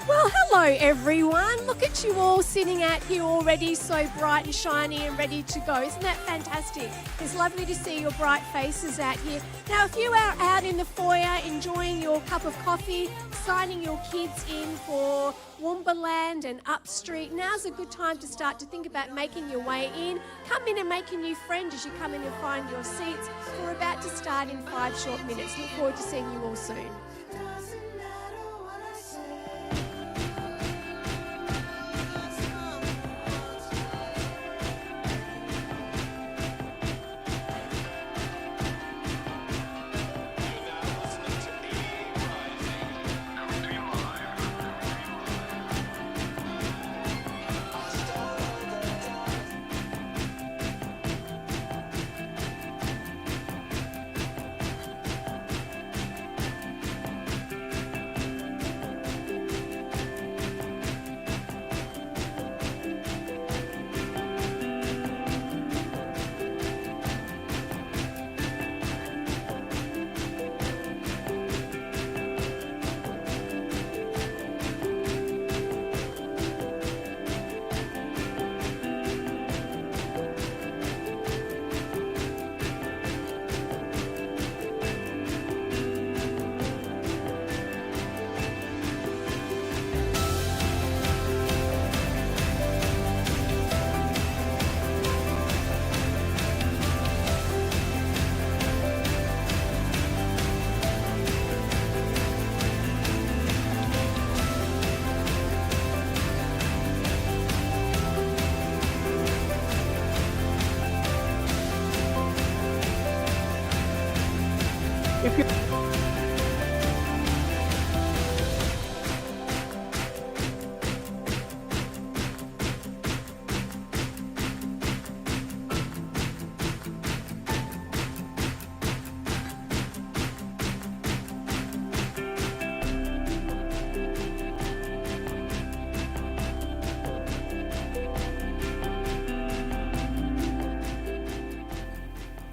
Well, hello everyone. Look at you all sitting out here already so bright and shiny and ready to go. Isn't that fantastic? It's lovely to see your bright faces out here. Now, if you are out in the foyer enjoying your cup of coffee, signing your kids in for Woombaland and Upstreet, now's a good time to start to think about making your way in. Come in and make a new friend as you come in and find your seats. We're about to start in 5 short minutes. Look forward to seeing you all soon.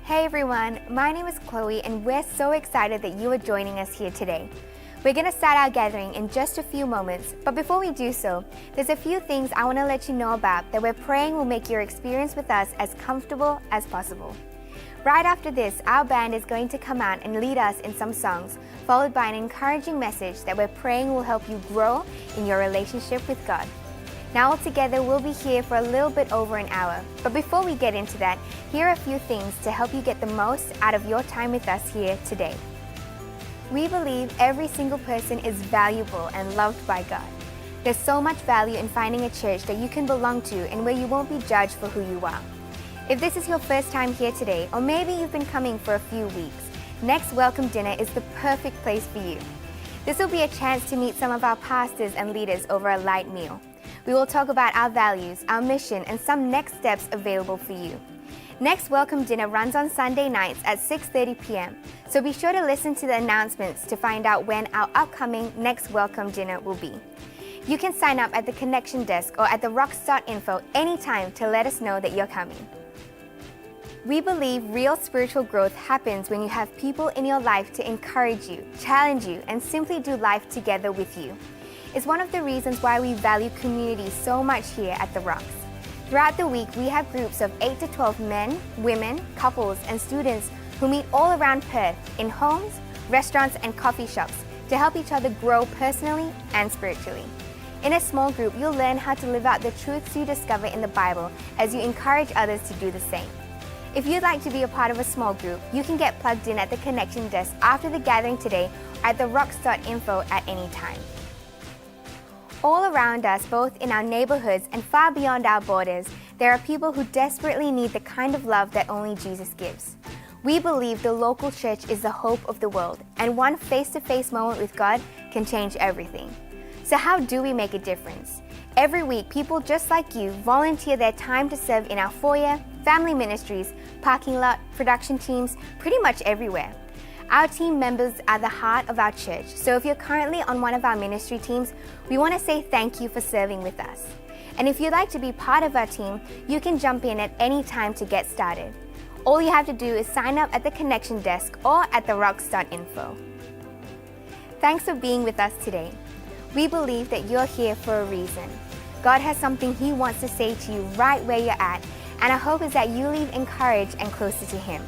Hey everyone, my name is Chloe and we're so excited that you are joining us here today. We're going to start our gathering in just a few moments, but before we do so, there's a few things I want to let you know about that we're praying will make your experience with us as comfortable as possible. Right after this, our band is going to come out and lead us in some songs, followed by an encouraging message that we're praying will help you grow in your relationship with God. Now altogether, we'll be here for a little bit over an hour. But before we get into that, here are a few things to help you get the most out of your time with us here today. We believe every single person is valuable and loved by God. There's so much value in finding a church that you can belong to and where you won't be judged for who you are. If this is your first time here today, or maybe you've been coming for a few weeks, Next Welcome Dinner is the perfect place for you. This will be a chance to meet some of our pastors and leaders over a light meal. We will talk about our values, our mission, and some next steps available for you. Next Welcome Dinner runs on Sunday nights at 6:30 p.m., so be sure to listen to the announcements to find out when our upcoming Next Welcome Dinner will be. You can sign up at the connection desk or at the rocks.info anytime to let us know that you're coming. We believe real spiritual growth happens when you have people in your life to encourage you, challenge you, and simply do life together with you. It's one of the reasons why we value community so much here at The Rocks. Throughout the week, we have groups of 8 to 12 men, women, couples, and students who meet all around Perth in homes, restaurants, and coffee shops to help each other grow personally and spiritually. In a small group, you'll learn how to live out the truths you discover in the Bible as you encourage others to do the same. If you'd like to be a part of a small group, you can get plugged in at the connection desk after the gathering today or at the rocks.info at any time. All around us, both in our neighborhoods and far beyond our borders, there are people who desperately need the kind of love that only Jesus gives. We believe the local church is the hope of the world, and one face-to-face moment with God can change everything. So how do we make a difference? Every week, people just like you volunteer their time to serve in our foyer, family ministries, parking lot, production teams, pretty much everywhere. Our team members are the heart of our church, so if you're currently on one of our ministry teams, we want to say thank you for serving with us. And if you'd like to be part of our team, you can jump in at any time to get started. All you have to do is sign up at the connection desk or at therocks.info. Thanks for being with us today. We believe that you're here for a reason. God has something He wants to say to you right where you're at, and our hope is that you leave encouraged and closer to Him.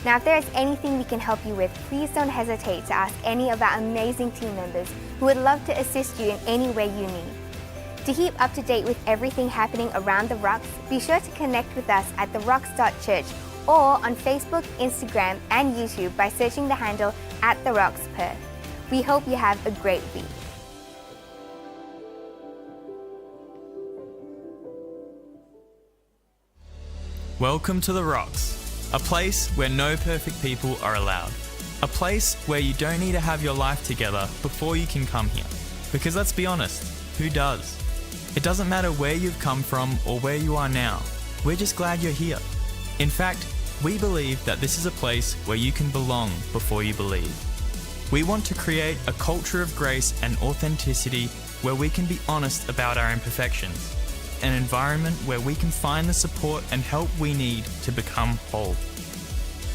Now, if there is anything we can help you with, please don't hesitate to ask any of our amazing team members who would love to assist you in any way you need. To keep up to date with everything happening around the Rocks, be sure to connect with us at therocks.church or on Facebook, Instagram, and YouTube by searching the handle @TheRocksPerth. We hope you have a great week. Welcome to The Rocks, a place where no perfect people are allowed. A place where you don't need to have your life together before you can come here. Because let's be honest, who does? It doesn't matter where you've come from or where you are now. We're just glad you're here. In fact, we believe that this is a place where you can belong before you believe. We want to create a culture of grace and authenticity where we can be honest about our imperfections. An environment where we can find the support and help we need to become whole.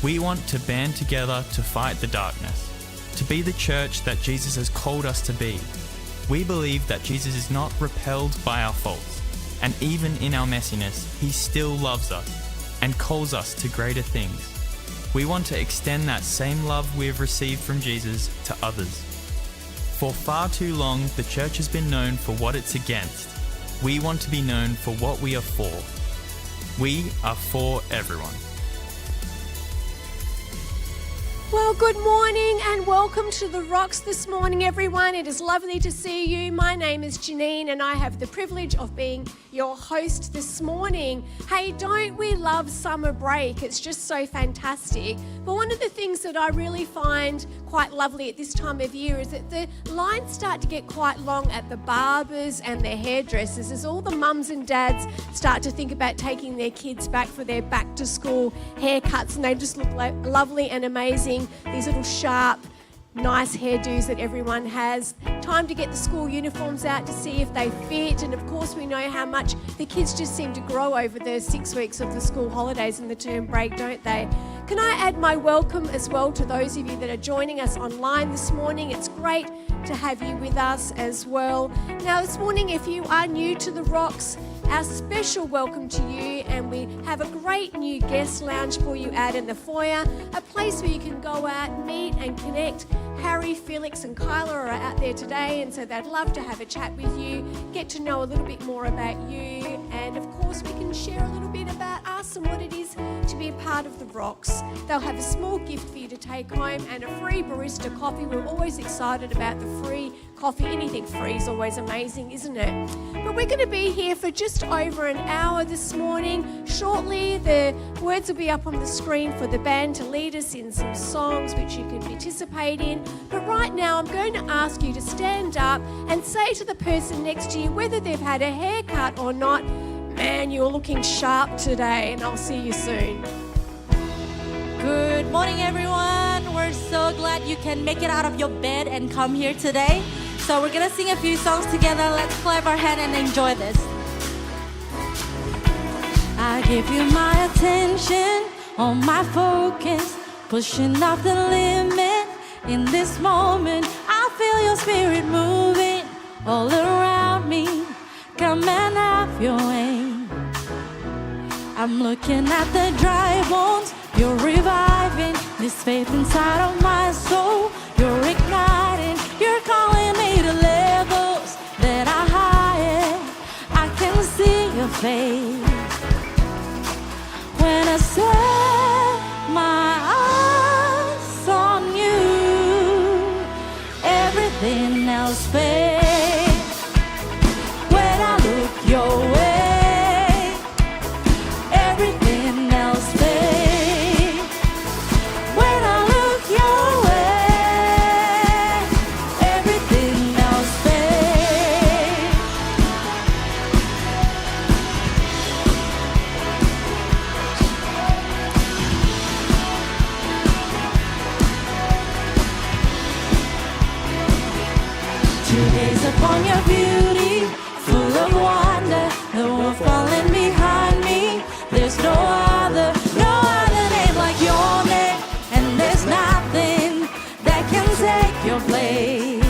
We want to band together to fight the darkness, to be the church that Jesus has called us to be. We believe that Jesus is not repelled by our faults, and even in our messiness, He still loves us and calls us to greater things. We want to extend that same love we have received from Jesus to others. For far too long, the church has been known for what it's against. We want to be known for what we are for. We are for everyone. Well, good morning and welcome to The Rocks this morning, everyone. It is lovely to see you. My name is Janine and I have the privilege of being your host this morning. Hey, don't we love summer break? It's just so fantastic. But one of the things that I really find quite lovely at this time of year is that the lines start to get quite long at the barbers and their hairdressers as all the mums and dads start to think about taking their kids back for their back to school haircuts, and they just look lovely and amazing. These little sharp, nice hairdos that everyone has. Time to get the school uniforms out to see if they fit. And of course, we know how much the kids just seem to grow over the 6 weeks of the school holidays and the term break, don't they? Can I add my welcome as well to those of you that are joining us online this morning? It's great to have you with us as well. Now, this morning, if you are new to The Rocks, our special welcome to you, and we have a great new guest lounge for you out in the foyer, a place where you can go out, meet and connect. Harry, Felix and Kyla are out there today, and so they'd love to have a chat with you, get to know a little bit more about you, and of course we can share a little bit about us and what it is to be a part of The Rocks. They'll have a small gift for you to take home and a free barista coffee. We're always excited about the free coffee. Anything free is always amazing, isn't it? But we're going to be here for just over an hour this morning. Shortly, the words will be up on the screen for the band to lead us in some songs which you can participate in. But right now, I'm going to ask you to stand up and say to the person next to you, whether they've had a haircut or not, man, you're looking sharp today, and I'll see you soon. Good morning, everyone. We're so glad you can make it out of your bed and come here today. So we're gonna sing a few songs together. Let's clap our hands and enjoy this. I give you my attention, all my focus, pushing up the limit. In this moment, I feel your spirit moving all around me. Come and have your way. I'm looking at the dry bones. You're reviving this faith inside of my soul. You're igniting. You're calling me to levels that are higher. I can see your face when I set my eyes on you. Everything else fades when I look your way. Everything else fades when I look your way. Everything else fades. To gaze upon your beauty, full of wonder, the world falling behind me. There's no other name like your name, and there's nothing that can take your place.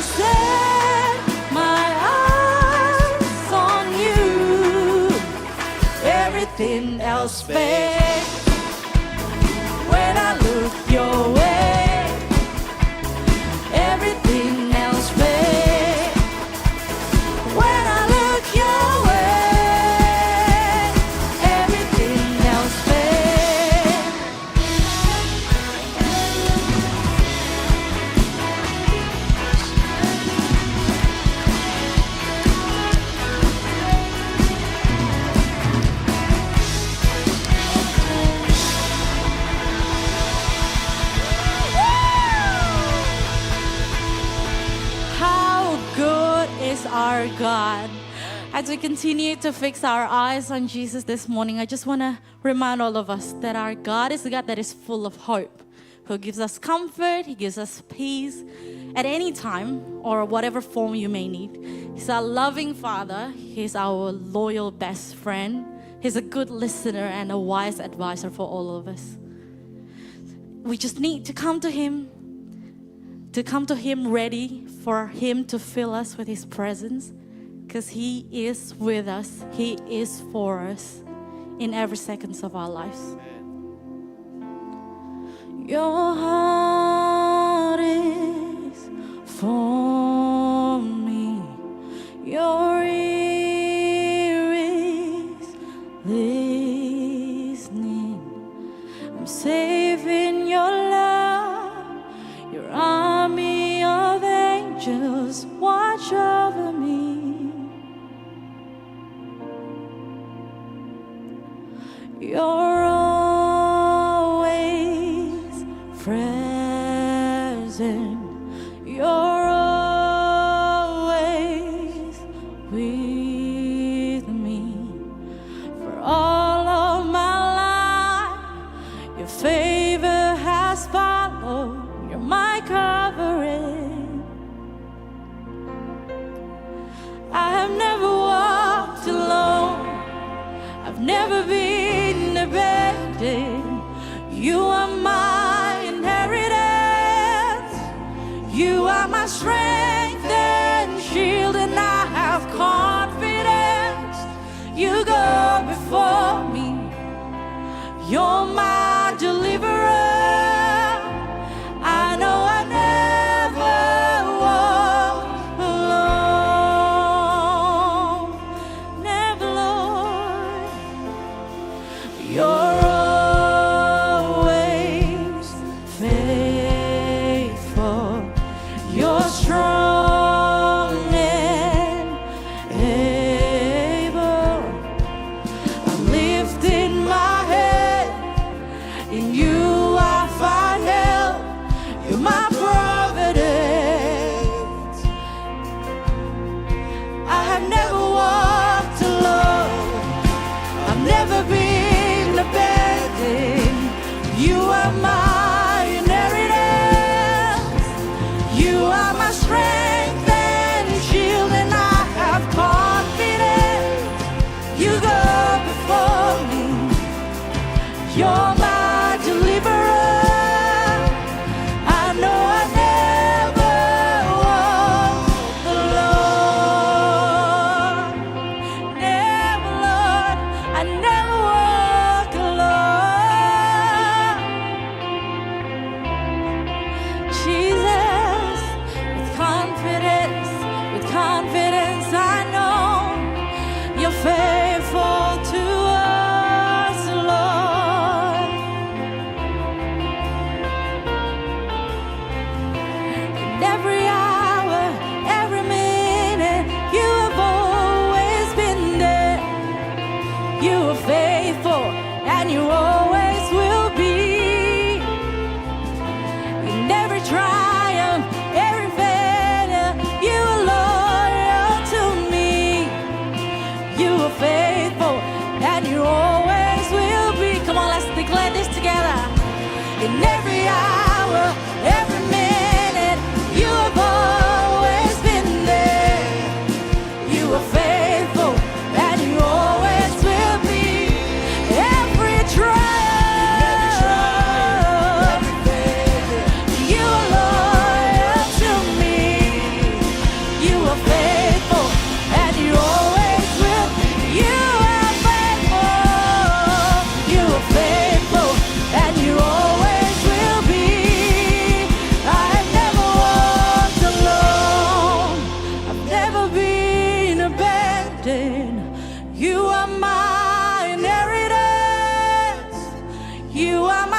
set my eyes on you. Everything else fades when I look your way. Everything else fades when I look your way. Everything else fades. How good is our God? As we continue to fix our eyes on Jesus this morning, I just want to remind all of us that our God is a God that is full of hope, who gives us comfort, He gives us peace at any time or whatever form you may need. He's our loving Father. He's our loyal best friend. He's a good listener and a wise advisor for all of us. We just need to come to Him ready for Him to fill us with His presence, because He is with us, He is for us in every second of our lives. Your heart is for me, your ear is listening. I'm safe in your love, your army of angels watch over me. You're always present. You're always with me. For all of my life, your favor has followed. You're my covering. I have never walked alone. I've never been abandoned. You are my inheritance. You are my strength and shield, and I have confidence. You go before me. You're my deliverer. I know I never walk alone. Never, Lord.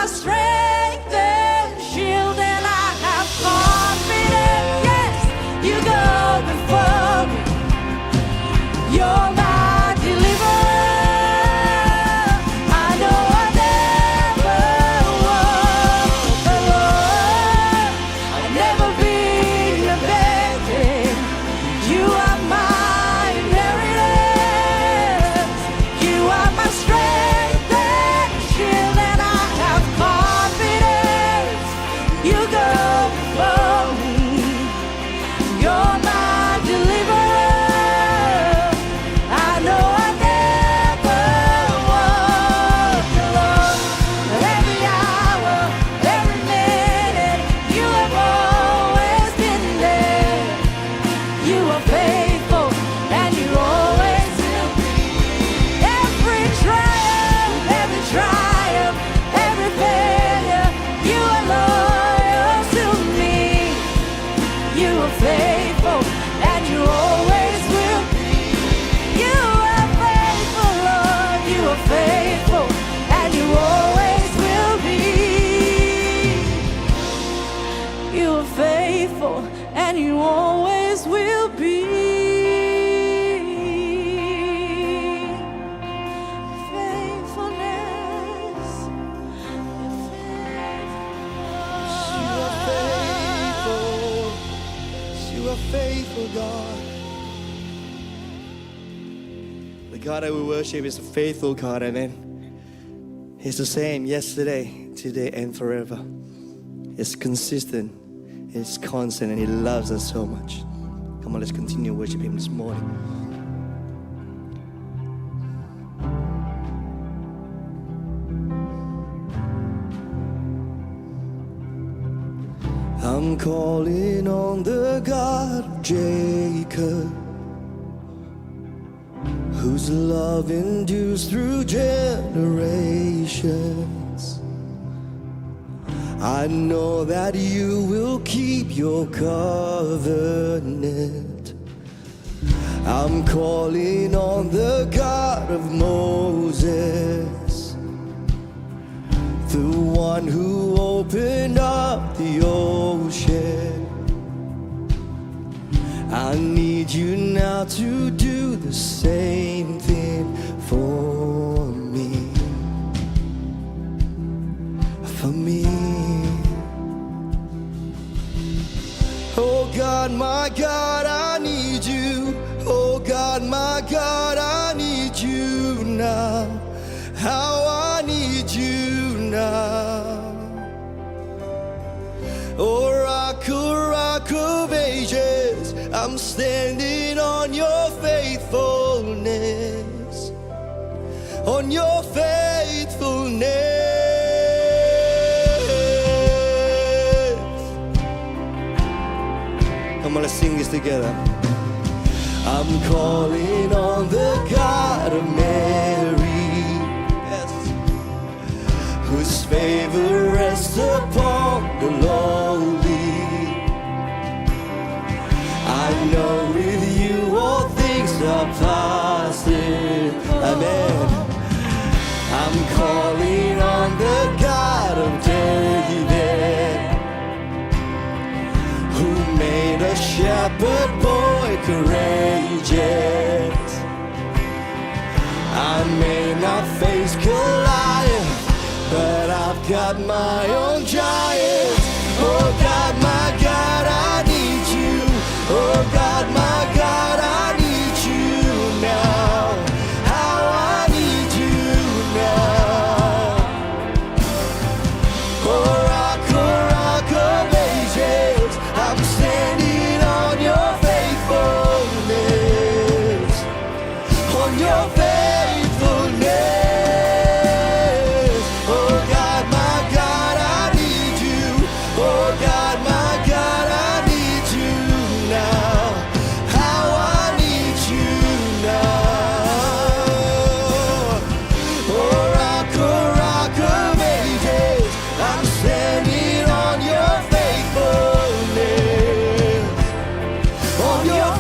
my strength and shield, and I have confidence. Yes, you go before me. You're my deliverer. I know I never walk alone. I've never been abandoned. You are my inheritance. You are my strength and shield, and I have confidence. You go before me. You're my deliverer. I know I never walk alone. Every hour, every minute, you have always been there. You are faithful, and you always will be. Every triumph, every failure, you are loyal to me. You are faithful, and you always will be. You are faithful, Lord. You are faithful, and you always will be. You are faithful, and you always will be. Faithfulness, You are faithful. You are faithful, God. The God that we worship is a faithful God, amen. He's the same yesterday, today, and forever. He's consistent, He's constant, and He loves us so much. Come on, let's continue worshiping Him this morning. I'm calling on the God of Jacob, whose love endures through generations. I know that you will keep your covenant. I'm calling on the God of Moses, the one who opened up the ocean. I need you now to do the same thing for me. For me. Oh God, my God, I need you. Oh God, my God, I need you now. How I need you now. Oh rock of ages, I'm standing on your faithfulness. On your faithfulness. Come on, let's sing this together. I'm calling on the God of Mary, yes, whose favor rests upon the lowly. I know with you all things are possible. Amen. I'm calling on the God of David, who made a shepherd boy courageous. I may not face Goliath, but I've got my own giants. Oh God, my God, I need you. Oh God, my God, I need you now. How I need you now. Oh rock of ages, I'm standing on your faithfulness. On your faithfulness. Oh God, my God, I need you. Oh God, my God, I need you now. How I need you now. Oh rock of ages, I'm standing on your faithfulness. On your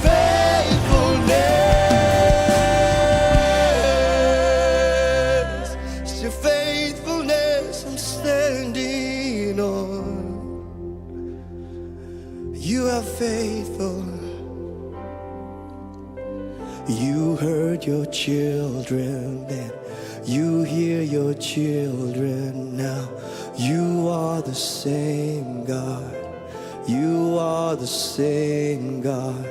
faithfulness. It's your faithfulness I'm standing. You heard your children then, you hear your children now. You are the same God. You are the same God.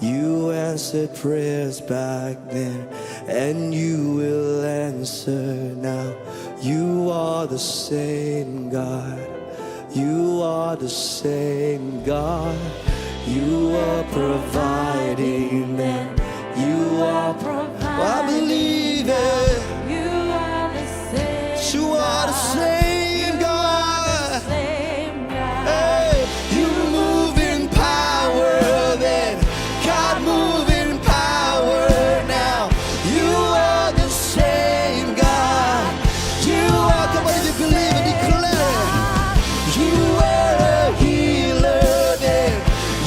You answered prayers back then, and you will answer now. You are the same God. You are the same God. You are providing then. You are providing. I believe it. You are the same. You are the same God. Hey, you move in power then. God move in power now. You are the same God. You are, come on, if you believe and declare. You are a healer then.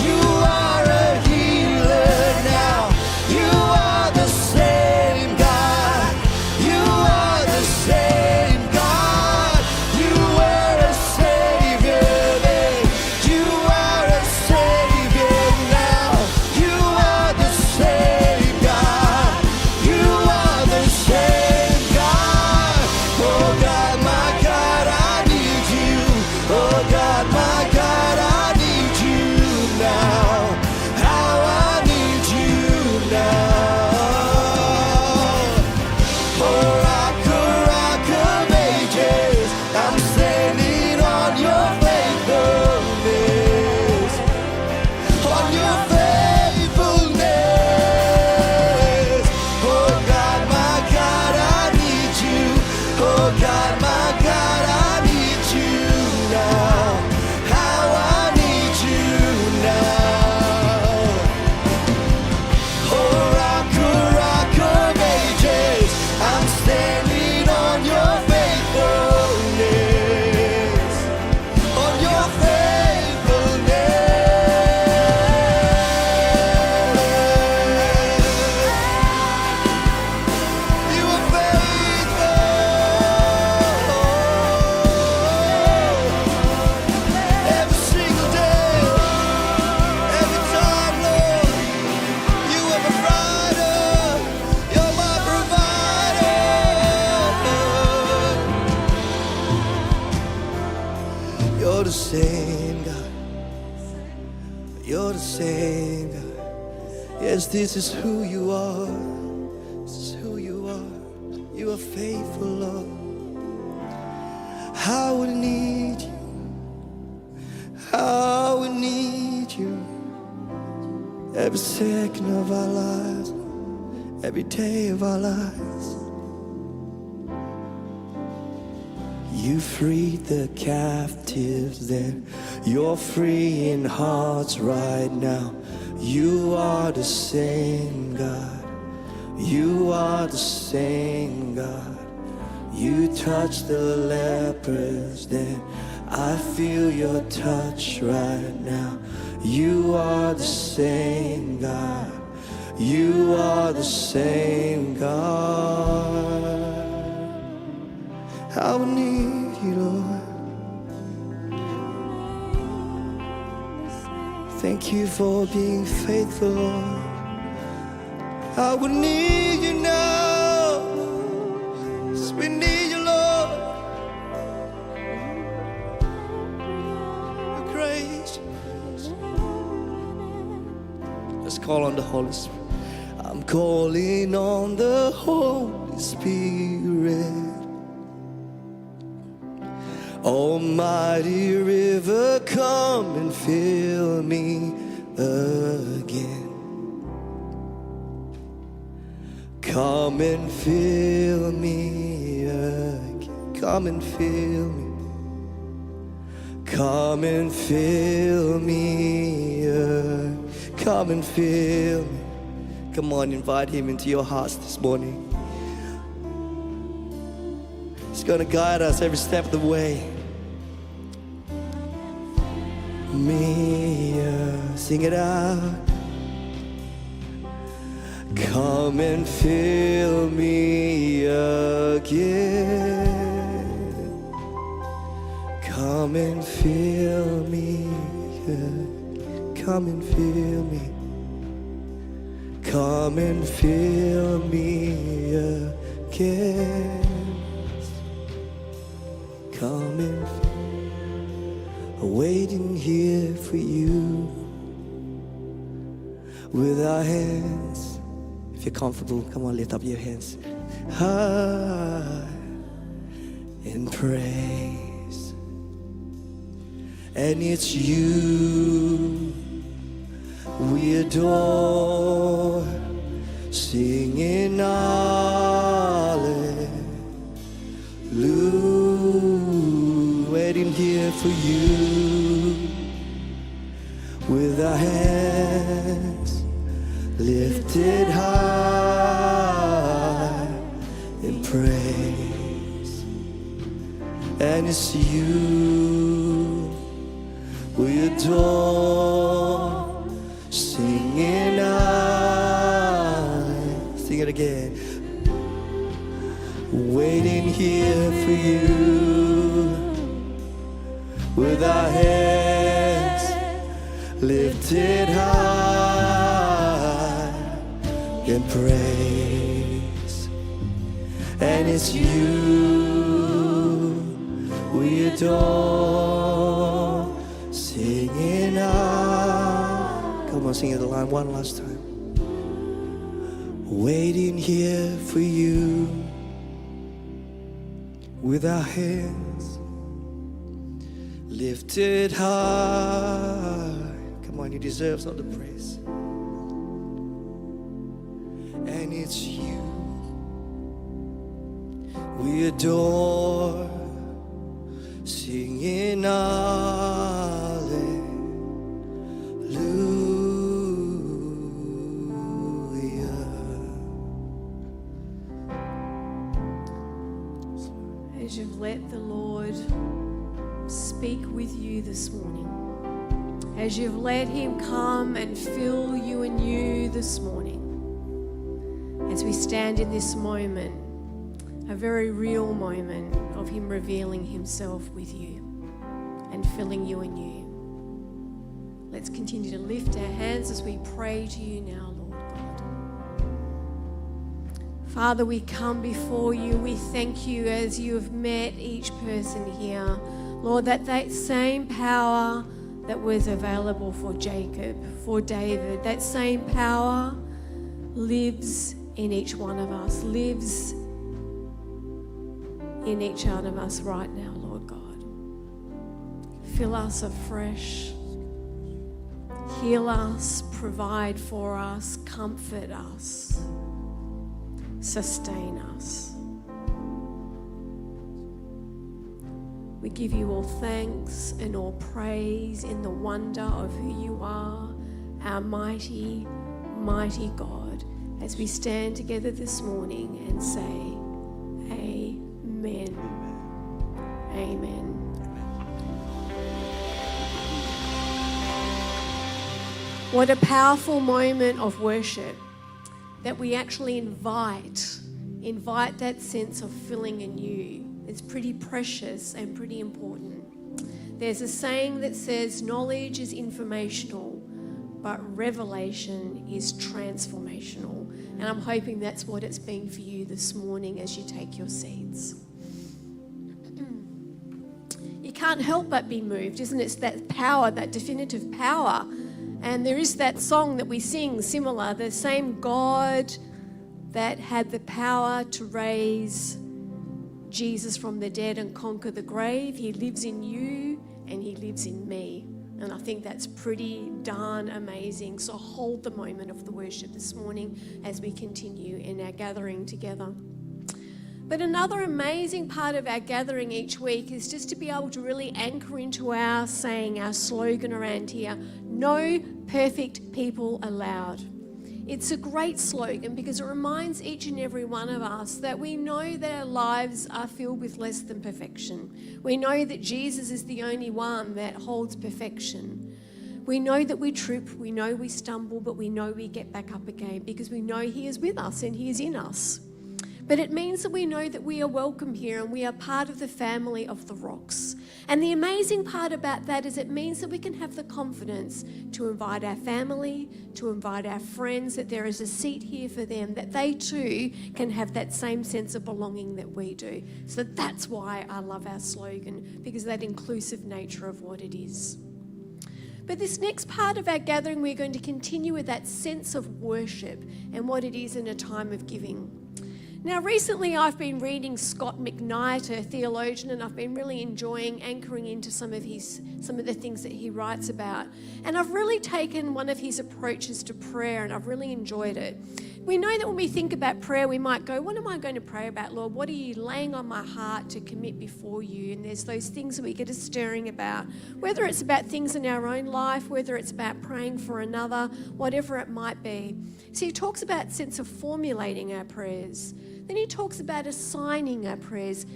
You are a healer now. You are the same God. You are the same God. You are a Savior then. You are a Savior now. You are the same God. You are the same God. Oh God, my God, I need you. Oh God, my God, I need you now. How I need you now. Oh rock of ages, I'm standing on your faithfulness. On your faithfulness. Oh God, my God, I need you. Oh God, my God, I need you now. How I need you now. Oh rock of ages, I'm standing on your faithfulness. On your faithfulness. You are faithful. Every single day, every time, Lord. You are my provider. You're my provider. You're the same God. You're the same God. Yes, this is who you are. This is who you are. You are faithful, Lord. How we need you. How we need you. Every second of our lives, every day of our lives. You freed the captives then. You're freeing hearts right now. You are the same God. You are the same God. You touch the lepers then. I feel your touch right now. You are the same God. You are the same God. I need you, Lord. Thank you for being faithful, Lord. I would need you now. Yes, we need you, Lord. Your grace. Let's call on the Holy Spirit. I'm calling on the Holy Spirit. Almighty river, come and fill me again. Come and fill me again. Come and fill me. Come and fill me again. Come and fill me. Come on, invite him into your hearts this morning. He's going to guide us every step of the way. Sing it out. Come and fill me again. Come and fill me again. Come and fill me. come and fill me again. Come and waiting here for you with our hands. If you're comfortable, come on, lift up your hands high in praise. And it's you we adore, singing hallelujah, waiting here for you with our hands lifted high in praise. And it's you we adore, singing high. Sing it again. Waiting here for you with our hands lifted high in praise. And it's you we adore, singing high. Come on, sing it the line one last time. Waiting here for you with our hands lifted high. Come on, he deserves all the praise. And it's you we adore, singing hallelujah. As you've let the Lord speak with you this morning, as you've let him come and fill you anew this morning, as we stand in this moment, a very real moment of him revealing himself with you and filling you anew. Let's continue to lift our hands as we pray to you now, Lord God. Father, we come before you. We thank you as you have met each person here. Lord, that same power that was available for Jacob, for David, that same power lives in each one of us, lives in each one of us right now, Lord God. Fill us afresh. Heal us, provide for us, comfort us, sustain us. We give you all thanks and all praise in the wonder of who you are, our mighty, mighty God, as we stand together this morning and say, Amen. Amen. What a powerful moment of worship that we actually invite that sense of filling anew. It's pretty precious and pretty important. There's a saying that says knowledge is informational, but revelation is transformational. And I'm hoping that's what it's been for you this morning as you take your seats. You can't help but be moved, isn't it? It's that power, that definitive power. And there is that song that we sing similar, the same God that had the power to raise Jesus from the dead and conquer the grave. He lives in you and he lives in me. And I think that's pretty darn amazing. So hold the moment of the worship this morning as we continue in our gathering together. But another amazing part of our gathering each week is just to be able to really anchor into our saying, our slogan around here, no perfect people allowed. It's a great slogan because it reminds each and every one of us that we know that our lives are filled with less than perfection. We know that Jesus is the only one that holds perfection. We know that we trip, we know we stumble, but we know we get back up again because we know he is with us and he is in us. but it means that we know that we are welcome here and we are part of the family of the Rocks. And the amazing part about that is it means that we can have the confidence to invite our family, to invite our friends, that there is a seat here for them, that they too can have that same sense of belonging that we do. So that's why I love our slogan, because of that inclusive nature of what it is. But this next part of our gathering, we're going to continue with that sense of worship and what it is in a time of giving. Now, recently I've been reading Scott McKnight, a theologian, and I've been really enjoying anchoring into some of the things that he writes about. And I've really taken one of his approaches to prayer, and I've really enjoyed it. We know that when we think about prayer, we might go, what am I going to pray about, Lord? What are you laying on my heart to commit before you? And there's those things that we get a stirring about, whether it's about things in our own life, whether it's about praying for another, whatever it might be. So he talks about sense of formulating our prayers. Then he talks about assigning our prayers,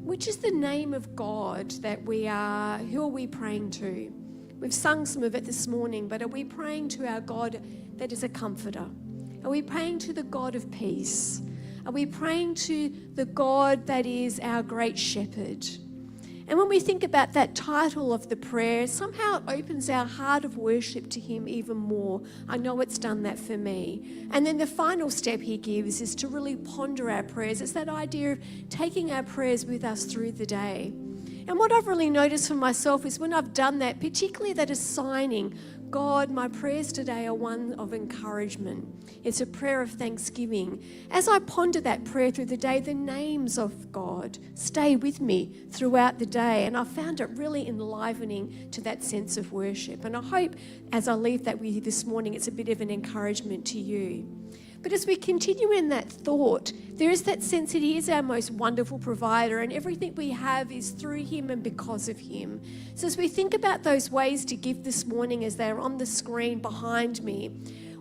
which is the name of God that we are, who are we praying to? We've sung some of it this morning, but are we praying to our God that is a comforter? Are we praying to the God of peace? Are we praying to the God that is our great shepherd? And when we think about that title of the prayer, somehow it opens our heart of worship to him even more. I know it's done that for me. And then the final step he gives is to really ponder our prayers. It's that idea of taking our prayers with us through the day. And what I've really noticed for myself is when I've done that, particularly that assigning, God, my prayers today are one of encouragement. It's a prayer of thanksgiving. As I ponder that prayer through the day, the names of God stay with me throughout the day. And I found it really enlivening to that sense of worship. And I hope as I leave that with you this morning, it's a bit of an encouragement to you. But as we continue in that thought, there is that sense that he is our most wonderful provider and everything we have is through him and because of him. So as we think about those ways to give this morning as they're on the screen behind me,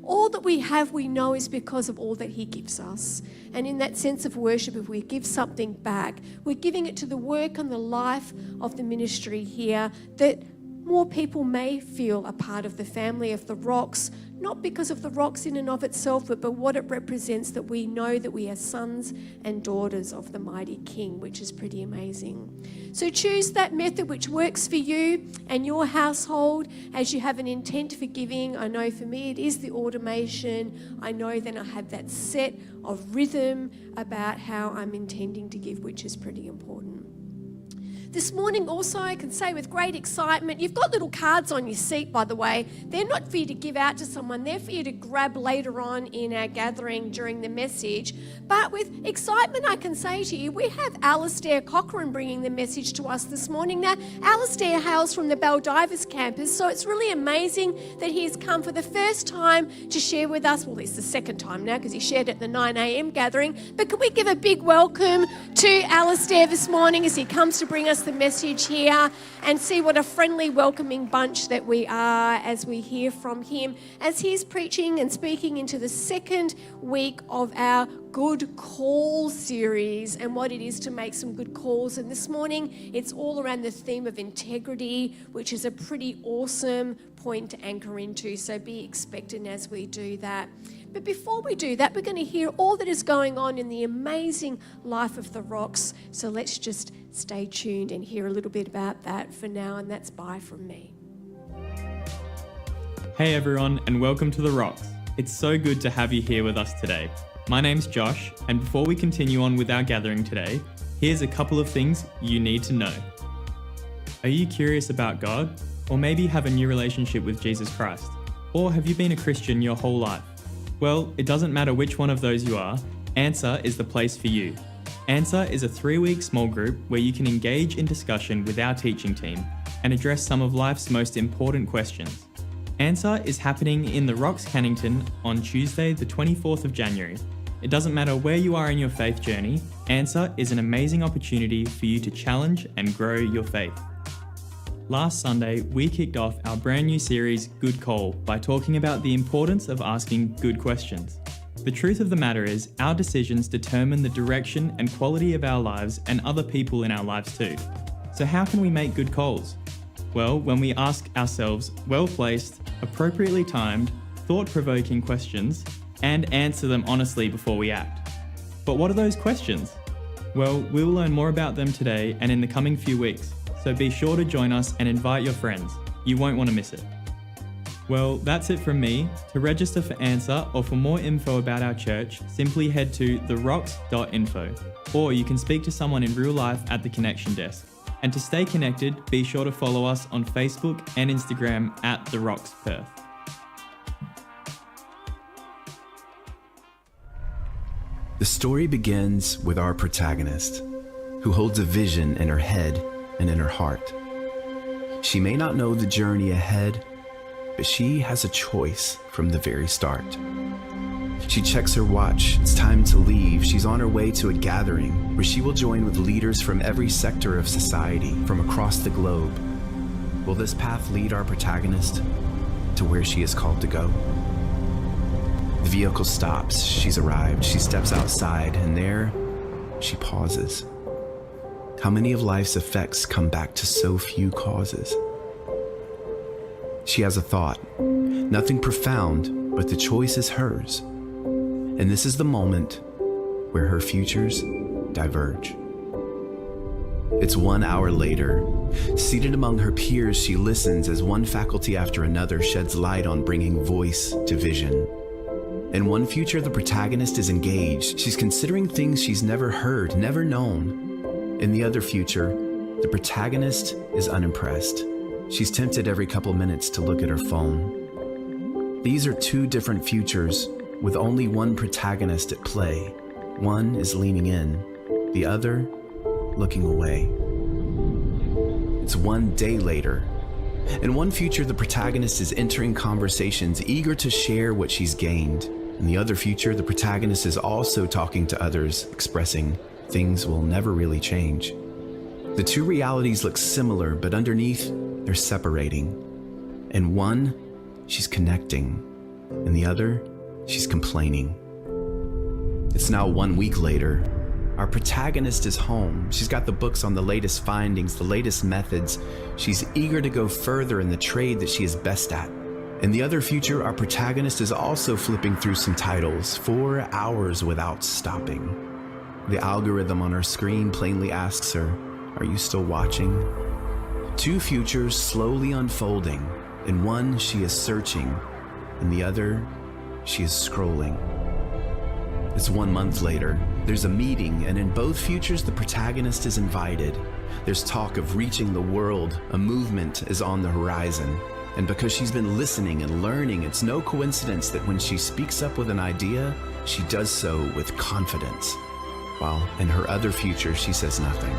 all that we have we know is because of all that he gives us. And in that sense of worship, if we give something back, we're giving it to the work and the life of the ministry here, that more people may feel a part of the family of the Rocks, not because of the Rocks in and of itself, but what it represents, that we know that we are sons and daughters of the mighty King, which is pretty amazing. So choose that method which works for you and your household as you have an intent for giving. I know for me it is the automation. I know then I have that set of rhythm about how I'm intending to give, which is pretty important. This morning also, I can say with great excitement, you've got little cards on your seat, by the way. They're not for you to give out to someone. They're for you to grab later on in our gathering during the message. But with excitement, I can say to you, we have Alistair Cochrane bringing the message to us this morning. Now, Alistair hails from the Baldivis campus, so it's really amazing that he has come for the first time to share with us. Well, it's the second time now because he shared at the 9 a.m. gathering. But can we give a big welcome to Alistair this morning as he comes to bring us the message here and see what a friendly, welcoming bunch that we are as we hear from him as he's preaching and speaking into the second week of our Good Call series and what it is to make some good calls. And this morning, it's all around the theme of integrity, which is a pretty awesome point to anchor into. So be expectant as we do that. But before we do that, we're going to hear all that is going on in the amazing life of the Rocks. So let's just stay tuned and hear a little bit about that for now. And that's bye from me. Hey everyone, and welcome to The Rocks. It's so good to have you here with us today. My name's Josh, and before we continue on with our gathering today, here's a couple of things you need to know. Are you curious about God? Or maybe have a new relationship with Jesus Christ? Or have you been a Christian your whole life? Well, it doesn't matter which one of those you are, Answer is the place for you. Answer is a 3-week small group where you can engage in discussion with our teaching team and address some of life's most important questions. Answer is happening in the Rocks Cannington on Tuesday the 24th of January. It doesn't matter where you are in your faith journey, Answer is an amazing opportunity for you to challenge and grow your faith. Last Sunday, we kicked off our brand new series, Good Call, by talking about the importance of asking good questions. The truth of the matter is, our decisions determine the direction and quality of our lives and other people in our lives too. So how can we make good calls? Well, when we ask ourselves well-placed, appropriately timed, thought-provoking questions and answer them honestly before we act. But what are those questions? Well, we'll learn more about them today and in the coming few weeks, so be sure to join us and invite your friends. You won't want to miss it. Well, that's it from me. To register for Answer or for more info about our church, simply head to therocks.info, or you can speak to someone in real life at the Connection Desk. And to stay connected, be sure to follow us on Facebook and Instagram at The Rocks Perth. The story begins with our protagonist, who holds a vision in her head and in her heart. She may not know the journey ahead, but she has a choice from the very start. She checks her watch. It's time to leave. She's on her way to a gathering where she will join with leaders from every sector of society from across the globe. Will this path lead our protagonist to where she is called to go? The vehicle stops. She's arrived. She steps outside, and there she pauses. How many of life's effects come back to so few causes? She has a thought. Nothing profound, but the choice is hers. And this is the moment where her futures diverge. It's 1 hour later. Seated among her peers, she listens as one faculty after another sheds light on bringing voice to vision. In one future, the protagonist is engaged. She's considering things she's never heard, never known. In the other future, the protagonist is unimpressed. She's tempted every couple minutes to look at her phone. These are two different futures with only one protagonist at play. One is leaning in, the other looking away. It's 1 day later. In one future, the protagonist is entering conversations, eager to share what she's gained. In the other future, the protagonist is also talking to others, expressing things will never really change. The two realities look similar, but underneath, they're separating. In one, she's connecting. In the other, she's complaining. It's now 1 week later. Our protagonist is home. She's got the books on the latest findings, the latest methods. She's eager to go further in the trade that she is best at. In the other future, our protagonist is also flipping through some titles, 4 hours without stopping. The algorithm on her screen plainly asks her, "Are you still watching?" Two futures slowly unfolding. In one, she is searching. In the other, she is scrolling. It's 1 month later. There's a meeting, and in both futures, the protagonist is invited. There's talk of reaching the world. A movement is on the horizon. And because she's been listening and learning, it's no coincidence that when she speaks up with an idea, she does so with confidence. While in her other future, she says nothing.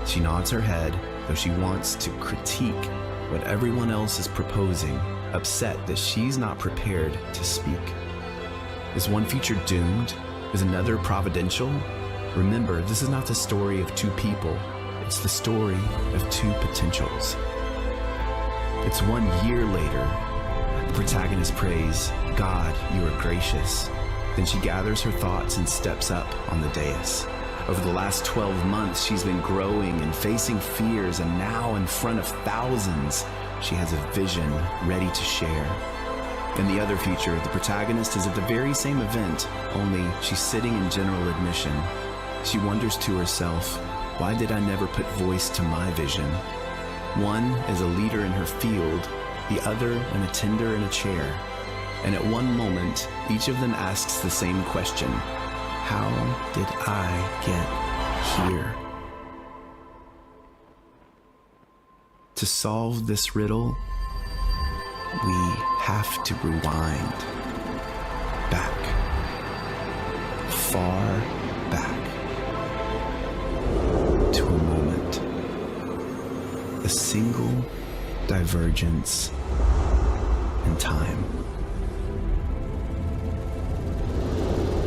She nods her head, though she wants to critique what everyone else is proposing, upset that she's not prepared to speak. Is one future doomed? Is another providential? Remember, this is not the story of two people. It's the story of two potentials. It's 1 year later. The protagonist prays, "God, you are gracious." Then she gathers her thoughts and steps up on the dais. Over the last 12 months, she's been growing and facing fears, and now in front of thousands, she has a vision ready to share. In the other future, the protagonist is at the very same event, only she's sitting in general admission. She wonders to herself, why did I never put voice to my vision? One is a leader in her field, the other an attender in a chair. And at one moment, each of them asks the same question: how did I get here? To solve this riddle, we have to rewind back, far back, to a moment, a single divergence in time.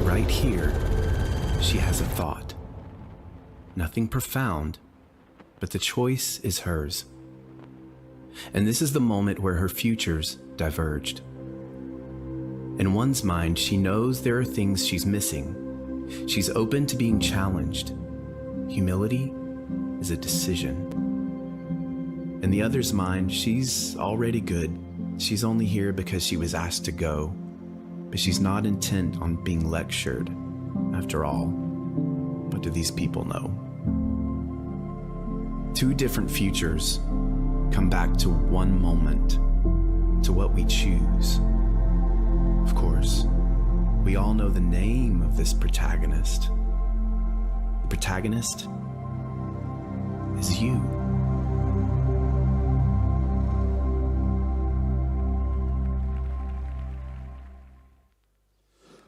Right here, she has a thought. Nothing profound, but the choice is hers. And this is the moment where her futures diverged. In one's mind, she knows there are things she's missing. She's open to being challenged. Humility is a decision. In the other's mind, she's already good. She's only here because she was asked to go, but she's not intent on being lectured. After all, But do these people know? Two different futures come back to one moment, to what we choose. Of course, we all know the name of this protagonist. The protagonist is you.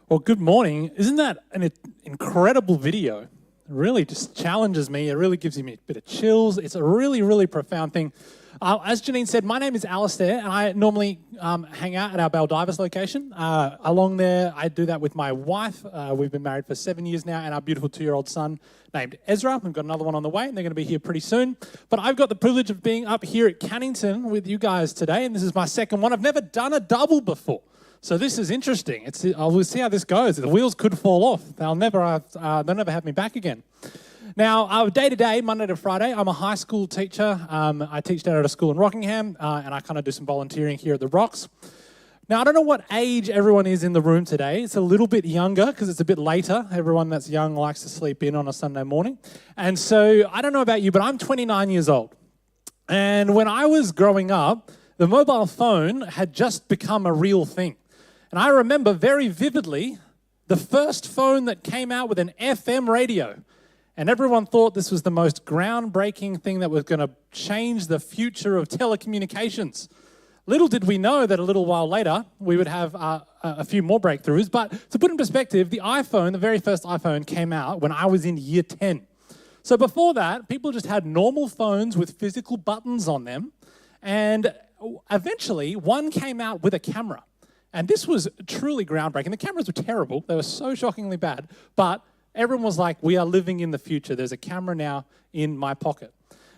Well, good morning. Isn't that an incredible video? It really just challenges me. It really gives me a bit of chills. It's a really, really profound thing. As Janine said, my name is Alistair, and I normally hang out at our Baldivis location. Along there, I do that with my wife. We've been married for 7 years now, and our beautiful 2-year-old son named Ezra. We've got another one on the way, and they're going to be here pretty soon. But I've got the privilege of being up here at Cannington with you guys today, and this is my second one. I've never done a double before. So this is interesting. We'll see how this goes. The wheels could fall off. They'll never have me back again. Now, day to day, Monday to Friday, I'm a high school teacher. I teach down at a school in Rockingham, and I kind of do some volunteering here at the Rocks. Now, I don't know what age everyone is in the room today. It's a little bit younger because it's a bit later. Everyone that's young likes to sleep in on a Sunday morning. And so I don't know about you, but I'm 29 years old. And when I was growing up, the mobile phone had just become a real thing. And I remember very vividly the first phone that came out with an FM radio. And everyone thought this was the most groundbreaking thing that was going to change the future of telecommunications. Little did we know that a little while later we would have a few more breakthroughs. But to put in perspective, the iPhone, the very first iPhone, came out when I was in year 10. So before that, people just had normal phones with physical buttons on them. And eventually, one came out with a camera. And this was truly groundbreaking. The cameras were terrible. They were so shockingly bad. But everyone was like, we are living in the future. There's a camera now in my pocket.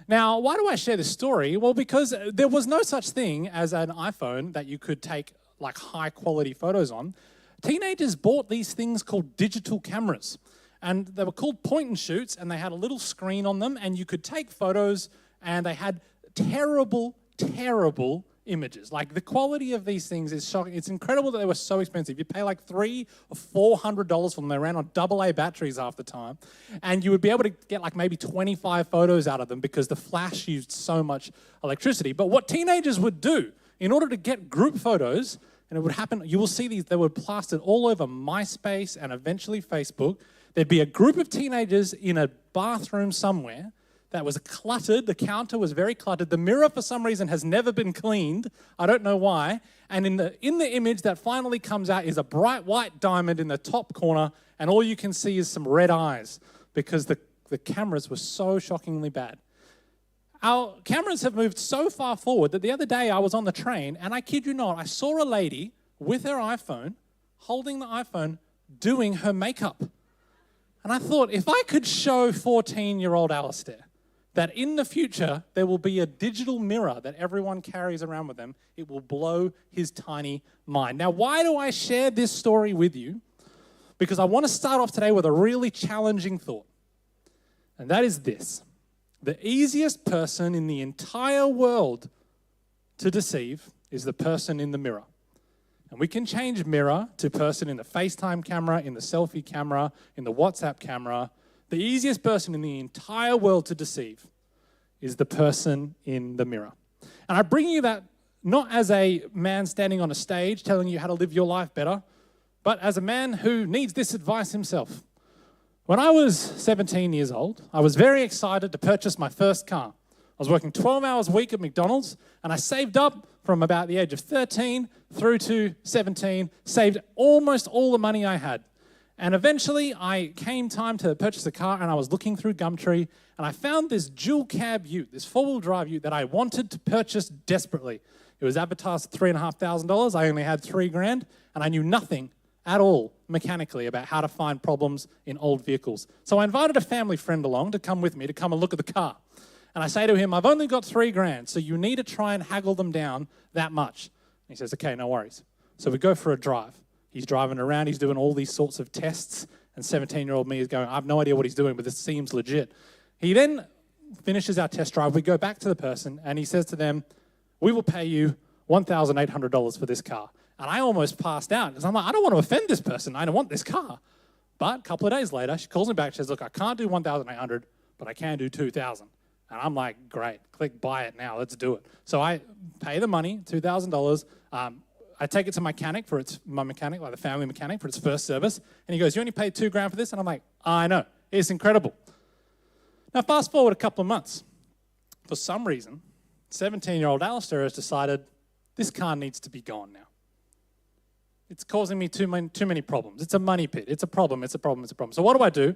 Now, why do I share this story? Well, because there was no such thing as an iPhone that you could take like high quality photos on. Teenagers bought these things called digital cameras. And they were called point and shoots, and they had a little screen on them, and you could take photos, and they had terrible, terrible images. Like, the quality of these things is shocking. It's incredible that they were so expensive. You pay like $300 or $400 for them. They ran on AA batteries half the time. And you would be able to get like maybe 25 photos out of them because the flash used so much electricity. But what teenagers would do in order to get group photos, and it would happen, you will see these, they were plastered all over MySpace and eventually Facebook. There'd be a group of teenagers in a bathroom somewhere that was cluttered. The counter was very cluttered. The mirror, for some reason, has never been cleaned. I don't know why. And in the image that finally comes out is a bright white diamond in the top corner, and all you can see is some red eyes because the cameras were so shockingly bad. Our cameras have moved so far forward that the other day I was on the train, and I kid you not, I saw a lady with her iPhone, holding the iPhone, doing her makeup. And I thought, if I could show 14-year-old Alistair that in the future there will be a digital mirror that everyone carries around with them, it will blow his tiny mind. Now, why do I share this story with you? Because I want to start off today with a really challenging thought. And that is this. The easiest person in the entire world to deceive is the person in the mirror. And we can change mirror to person in the FaceTime camera, in the selfie camera, in the WhatsApp camera. The easiest person in the entire world to deceive is the person in the mirror. And I bring you that not as a man standing on a stage telling you how to live your life better, but as a man who needs this advice himself. When I was 17 years old, I was very excited to purchase my first car. I was working 12 hours a week at McDonald's, and I saved up from about the age of 13 through to 17, saved almost all the money I had. And eventually, I came time to purchase a car, and I was looking through Gumtree, and I found this dual cab ute, this four-wheel drive ute that I wanted to purchase desperately. It was advertised at $3,500. I only had $3,000, and I knew nothing at all mechanically about how to find problems in old vehicles. So I invited a family friend along to come with me to come and look at the car. And I say to him, I've only got $3,000, so you need to try and haggle them down that much. And he says, okay, no worries. So we go for a drive. He's driving around, he's doing all these sorts of tests, and 17-year-old me is going, I have no idea what he's doing, but this seems legit. He then finishes our test drive. We go back to the person, and he says to them, we will pay you $1,800 for this car. And I almost passed out, because I'm like, I don't want to offend this person. I don't want this car. But a couple of days later, she calls me back. She says, look, I can't do 1,800, but I can do 2,000. And I'm like, great, click buy it now. Let's do it. So I pay the money, $2,000. I take it to my mechanic, like the family mechanic, for its first service. And he goes, you only paid $2,000 for this? And I'm like, I know. It's incredible. Now, fast forward a couple of months. For some reason, 17-year-old Alistair has decided this car needs to be gone now. It's causing me too many problems. It's a money pit. It's a problem. It's a problem. It's a problem. So what do?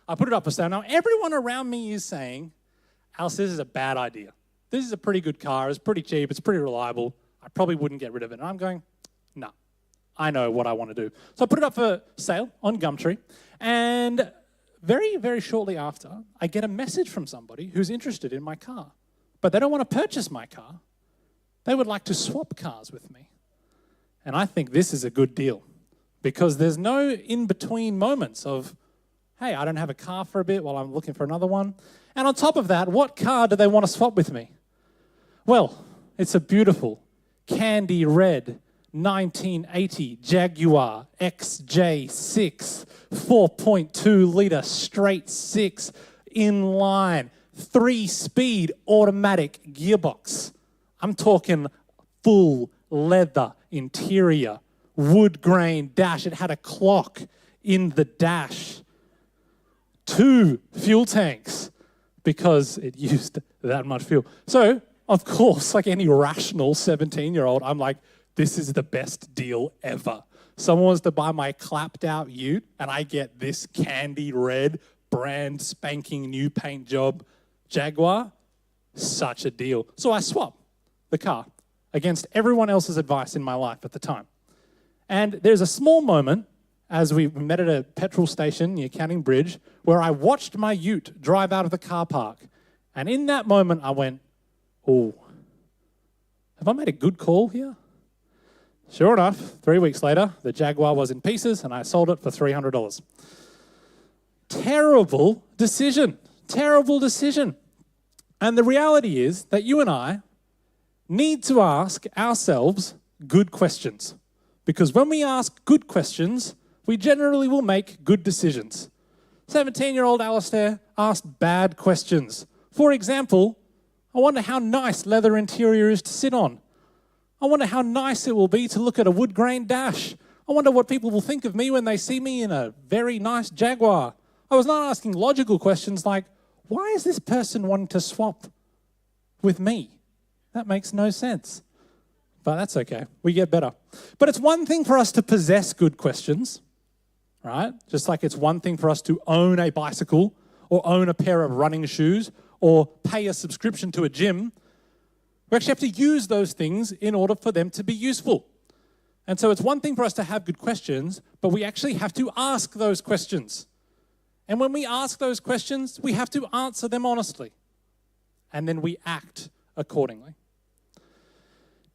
I put it up for sale. Now, everyone around me is saying, Alistair, this is a bad idea. This is a pretty good car. It's pretty cheap. It's pretty reliable. I probably wouldn't get rid of it. And I'm going, no, I know what I want to do. So I put it up for sale on Gumtree. And very, very shortly after, I get a message from somebody who's interested in my car. But they don't want to purchase my car. They would like to swap cars with me. And I think this is a good deal because there's no in-between moments of, hey, I don't have a car for a bit while I'm looking for another one. And on top of that, what car do they want to swap with me? Well, it's a beautiful candy red 1980 Jaguar XJ6 4.2 litre straight six inline 3-speed automatic gearbox. I'm talking full leather interior, wood grain dash. It had a clock in the dash. 2 fuel tanks because it used that much fuel. So, of course, like any rational 17-year-old, I'm like, this is the best deal ever. Someone wants to buy my clapped out ute and I get this candy red, brand spanking new paint job Jaguar. Such a deal. So I swap the car against everyone else's advice in my life at the time. And there's a small moment as we met at a petrol station near Canning Bridge where I watched my ute drive out of the car park. And in that moment, I went, oh, have I made a good call here? Sure enough, 3 weeks later, the Jaguar was in pieces and I sold it for $300. Terrible decision. Terrible decision. And the reality is that you and I need to ask ourselves good questions. Because when we ask good questions, we generally will make good decisions. 17-year-old Alistair asked bad questions. For example, I wonder how nice leather interior is to sit on. I wonder how nice it will be to look at a wood grain dash. I wonder what people will think of me when they see me in a very nice Jaguar. I was not asking logical questions like, why is this person wanting to swap with me? That makes no sense. But that's okay. We get better. But it's one thing for us to possess good questions, right? Just like it's one thing for us to own a bicycle or own a pair of running shoes or pay a subscription to a gym. We actually have to use those things in order for them to be useful. And so it's one thing for us to have good questions, but we actually have to ask those questions. And when we ask those questions, we have to answer them honestly. And then we act accordingly.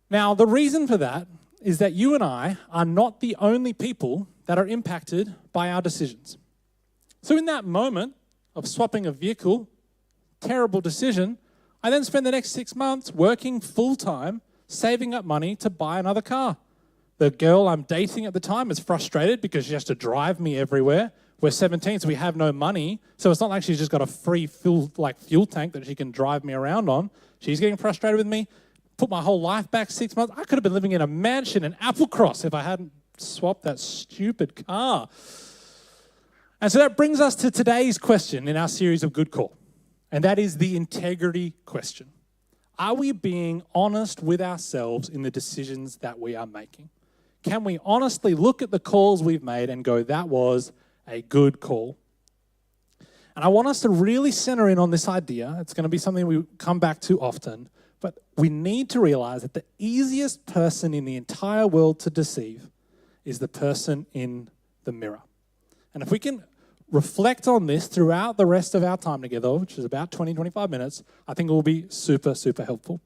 Now, the reason for that is that you and I are not the only people that are impacted by our decisions. So in that moment of swapping a vehicle, terrible decision, I then spend the next 6 months working full-time, saving up money to buy another car. The girl I'm dating at the time is frustrated because she has to drive me everywhere. We're 17, so we have no money. So it's not like she's just got a free fuel tank that she can drive me around on. She's getting frustrated with me. Put my whole life back 6 months. I could have been living in a mansion in Applecross if I hadn't swapped that stupid car. And so that brings us to today's question in our series of Good Call. And that is the integrity question. Are we being honest with ourselves in the decisions that we are making? Can we honestly look at the calls we've made and go, that was a good call? And I want us to really center in on this idea. It's going to be something we come back to often. But we need to realize that the easiest person in the entire world to deceive is the person in the mirror. And if we can reflect on this throughout the rest of our time together, which is about 20, 25 minutes, I think it will be super, super helpful.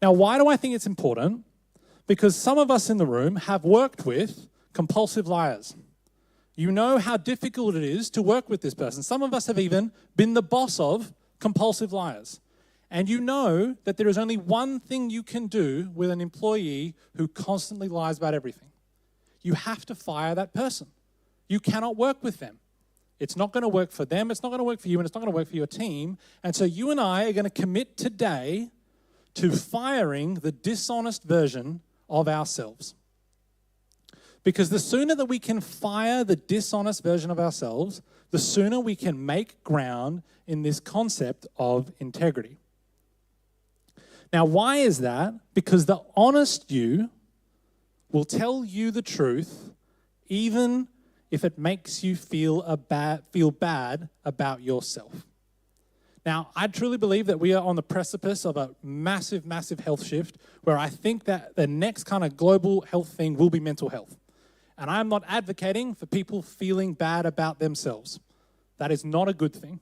Now, why do I think it's important? Because some of us in the room have worked with compulsive liars. You know how difficult it is to work with this person. Some of us have even been the boss of compulsive liars. And you know that there is only one thing you can do with an employee who constantly lies about everything. You have to fire that person. You cannot work with them. It's not going to work for them, it's not going to work for you, and it's not going to work for your team. And so you and I are going to commit today to firing the dishonest version of ourselves. Because the sooner that we can fire the dishonest version of ourselves, the sooner we can make ground in this concept of integrity. Now, why is that? Because the honest you will tell you the truth even if it makes you feel bad about yourself. Now, I truly believe that we are on the precipice of a massive, massive health shift where I think that the next kind of global health thing will be mental health. And I'm not advocating for people feeling bad about themselves. That is not a good thing.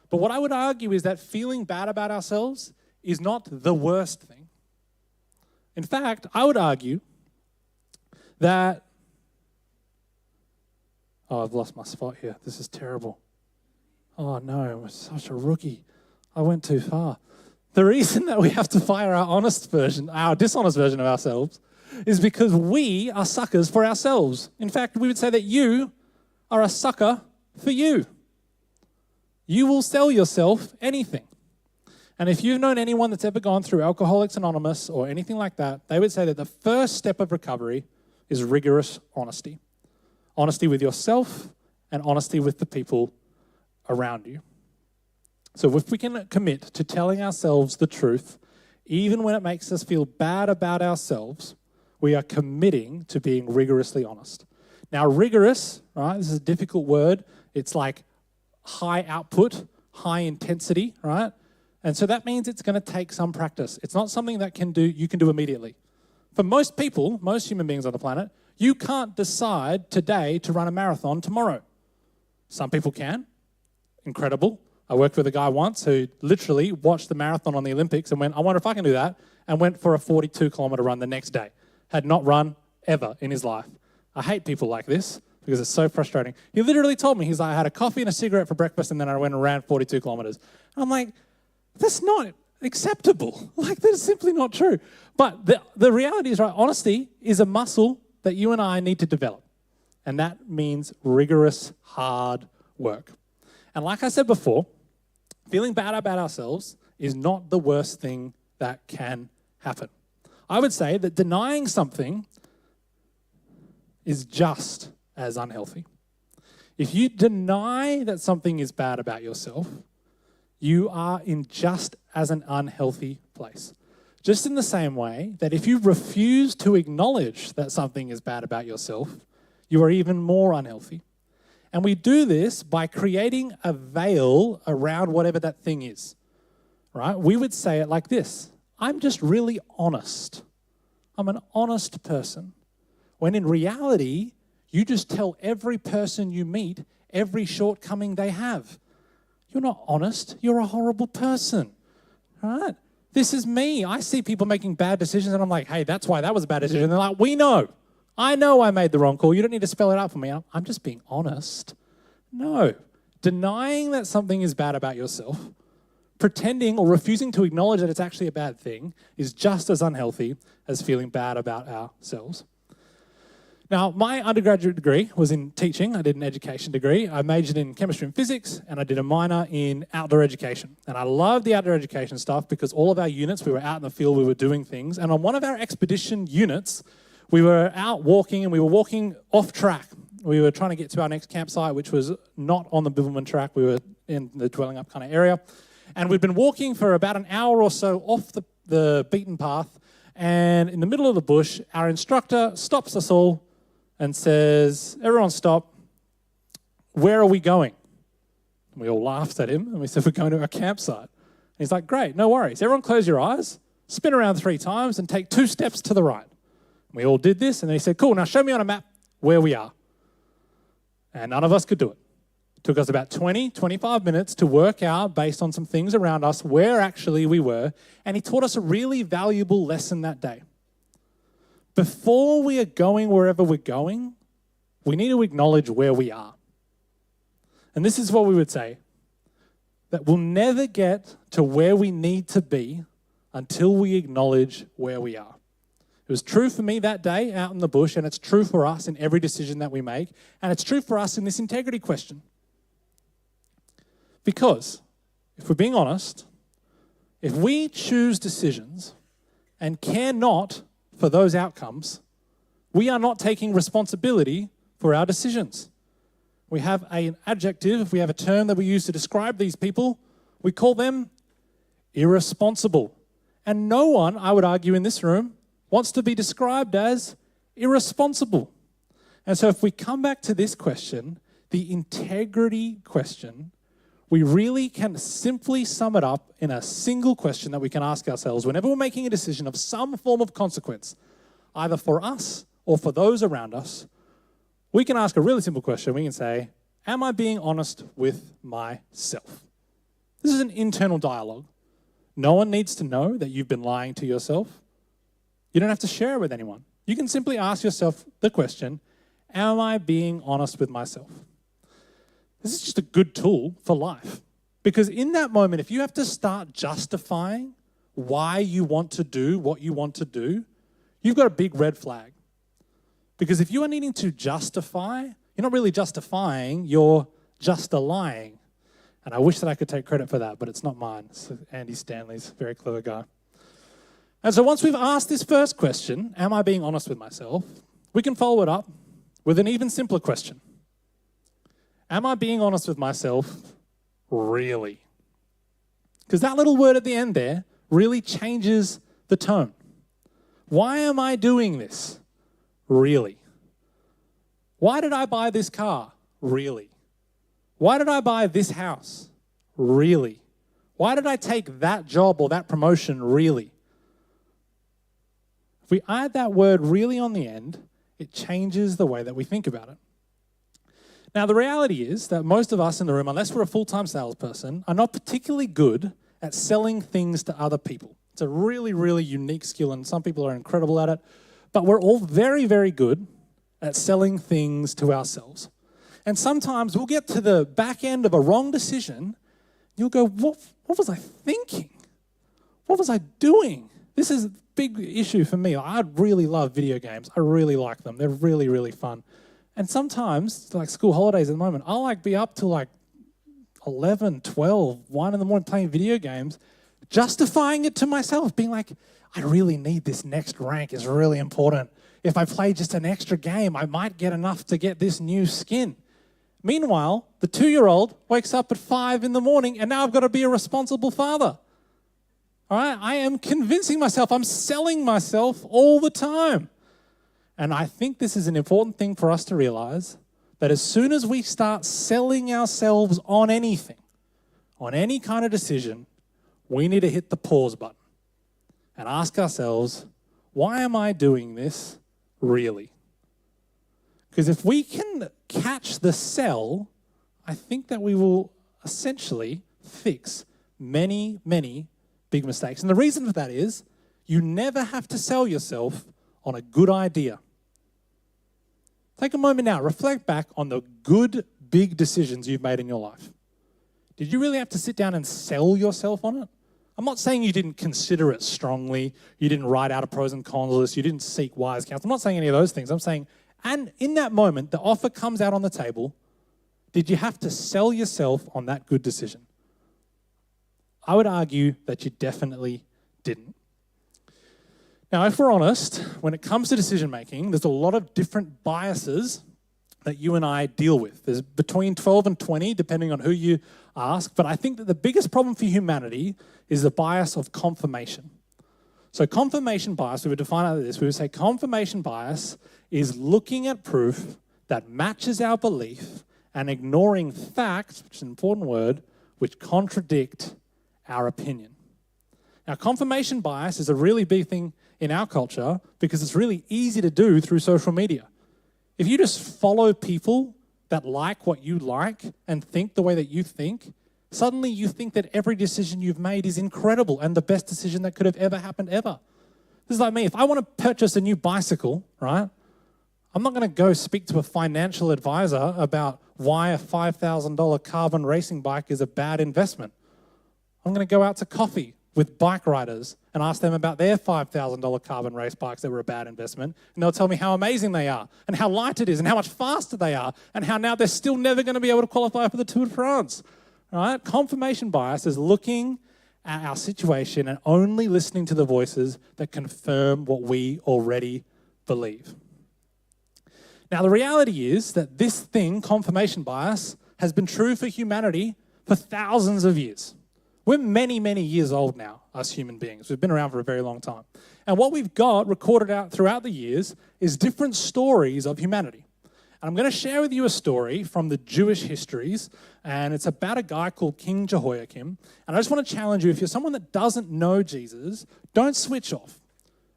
But what I would argue is that feeling bad about ourselves is not the worst thing. In fact, I would argue that... Oh, I've lost my spot here. This is terrible. Oh no, I'm such a rookie. I went too far. The reason that we have to fire our dishonest version of ourselves is because we are suckers for ourselves. In fact, we would say that you are a sucker for you. You will sell yourself anything. And if you've known anyone that's ever gone through Alcoholics Anonymous or anything like that, they would say that the first step of recovery is rigorous honesty. Honesty with yourself and honesty with the people around you. So if we can commit to telling ourselves the truth, even when it makes us feel bad about ourselves, we are committing to being rigorously honest. Now, rigorous, right, this is a difficult word. It's like high output, high intensity, right? And so that means it's going to take some practice. It's not something that you can do immediately. For most people, most human beings on the planet, you can't decide today to run a marathon tomorrow. Some people can. Incredible. I worked with a guy once who literally watched the marathon on the Olympics and went, I wonder if I can do that, and went for a 42-kilometer run the next day. Had not run ever in his life. I hate people like this because it's so frustrating. He literally told me, he's like, I had a coffee and a cigarette for breakfast and then I went and ran 42 kilometers. And I'm like, that's not acceptable. Like, that is simply not true. But the reality is, right, honesty is a muscle that you and I need to develop. And that means rigorous, hard work. And like I said before, feeling bad about ourselves is not the worst thing that can happen. I would say that denying something is just as unhealthy. If you deny that something is bad about yourself, you are in just as an unhealthy place. Just in the same way that if you refuse to acknowledge that something is bad about yourself, you are even more unhealthy. And we do this by creating a veil around whatever that thing is, right? We would say it like this: I'm just really honest. I'm an honest person. When in reality, you just tell every person you meet every shortcoming they have. You're not honest. You're a horrible person, right? This is me. I see people making bad decisions and I'm like, hey, that's why that was a bad decision. And they're like, we know. I know I made the wrong call. You don't need to spell it out for me. I'm just being honest. No. Denying that something is bad about yourself, pretending or refusing to acknowledge that it's actually a bad thing, is just as unhealthy as feeling bad about ourselves. Now, my undergraduate degree was in teaching. I did an education degree. I majored in chemistry and physics, and I did a minor in outdoor education. And I loved the outdoor education stuff because all of our units, we were out in the field, we were doing things. And on one of our expedition units, we were out walking, and we were walking off track. We were trying to get to our next campsite, which was not on the Bibbleman track. We were in the dwelling up kind of area. And we'd been walking for about an hour or so off the beaten path. And in the middle of the bush, our instructor stops us all and says, everyone stop, where are we going? And we all laughed at him, and we said, we're going to our campsite. And he's like, great, no worries. Everyone close your eyes, spin around 3 times, and take 2 steps to the right. And we all did this, and then he said, cool, now show me on a map where we are. And none of us could do it. It took us about 20, 25 minutes to work out, based on some things around us, where actually we were. And he taught us a really valuable lesson that day. Before we are going wherever we're going, we need to acknowledge where we are. And this is what we would say, that we'll never get to where we need to be until we acknowledge where we are. It was true for me that day out in the bush, and it's true for us in every decision that we make, and it's true for us in this integrity question. Because if we're being honest, if we choose decisions and care not for those outcomes, we are not taking responsibility for our decisions. We have an adjective, we have a term that we use to describe these people. We call them irresponsible. And no one, I would argue in this room, wants to be described as irresponsible. And so if we come back to this question, the integrity question, we really can simply sum it up in a single question that we can ask ourselves whenever we're making a decision of some form of consequence, either for us or for those around us. We can ask a really simple question. We can say, am I being honest with myself? This is an internal dialogue. No one needs to know that you've been lying to yourself. You don't have to share it with anyone. You can simply ask yourself the question, am I being honest with myself? This is just a good tool for life. Because in that moment, if you have to start justifying why you want to do what you want to do, you've got a big red flag. Because if you are needing to justify, you're not really justifying, you're just a lying. And I wish that I could take credit for that, but it's not mine. It's Andy Stanley's, very clever guy. And so once we've asked this first question, am I being honest with myself, we can follow it up with an even simpler question. Am I being honest with myself really? Because that little word at the end there really changes the tone. Why am I doing this? Really? Why did I buy this car? Really? Why did I buy this house? Really? Why did I take that job or that promotion? Really? If we add that word really on the end, it changes the way that we think about it. Now, the reality is that most of us in the room, unless we're a full-time salesperson, are not particularly good at selling things to other people. It's a really, really unique skill, and some people are incredible at it. But we're all very, very good at selling things to ourselves. And sometimes we'll get to the back end of a wrong decision. You'll go, what was I thinking? What was I doing? This is a big issue for me. I really love video games. I really like them. They're really, really fun. And sometimes, like school holidays at the moment, I'll be up till 11, 12, 1 in the morning playing video games, justifying it to myself, being like, I really need this next rank. It's really important. If I play just an extra game, I might get enough to get this new skin. Meanwhile, the 2-year-old wakes up at 5 in the morning and now I've got to be a responsible father. All right? I am convincing myself, I'm selling myself all the time. And I think this is an important thing for us to realize, that as soon as we start selling ourselves on anything, on any kind of decision, we need to hit the pause button and ask ourselves, why am I doing this really? Because if we can catch the sell, I think that we will essentially fix many, many big mistakes. And the reason for that is you never have to sell yourself on a good idea. Take a moment now, reflect back on the good, big decisions you've made in your life. Did you really have to sit down and sell yourself on it? I'm not saying you didn't consider it strongly, you didn't write out a pros and cons list, you didn't seek wise counsel. I'm not saying any of those things. I'm saying, and in that moment, the offer comes out on the table, did you have to sell yourself on that good decision? I would argue that you definitely didn't. Now, if we're honest, when it comes to decision making, there's a lot of different biases that you and I deal with. There's between 12 and 20, depending on who you ask. But I think that the biggest problem for humanity is the bias of confirmation. So confirmation bias, we would define it like this. We would say confirmation bias is looking at proof that matches our belief and ignoring facts, which is an important word, which contradict our opinion. Now, confirmation bias is a really big thing in our culture because it's really easy to do through social media. If you just follow people that like what you like and think the way that you think, suddenly you think that every decision you've made is incredible and the best decision that could have ever happened ever. This is like me. If I want to purchase a new bicycle, right, I'm not going to go speak to a financial advisor about why a $5,000 carbon racing bike is a bad investment. I'm going to go out to coffee with bike riders and ask them about their $5,000 carbon race bikes that were a bad investment. And they'll tell me how amazing they are and how light it is and how much faster they are and how now they're still never going to be able to qualify for the Tour de France, right? Confirmation bias is looking at our situation and only listening to the voices that confirm what we already believe. Now, the reality is that this thing, confirmation bias, has been true for humanity for thousands of years. We're many, many years old now, us human beings. We've been around for a very long time. And what we've got recorded out throughout the years is different stories of humanity. And I'm going to share with you a story from the Jewish histories, and it's about a guy called King Jehoiakim. And I just want to challenge you, if you're someone that doesn't know Jesus, don't switch off.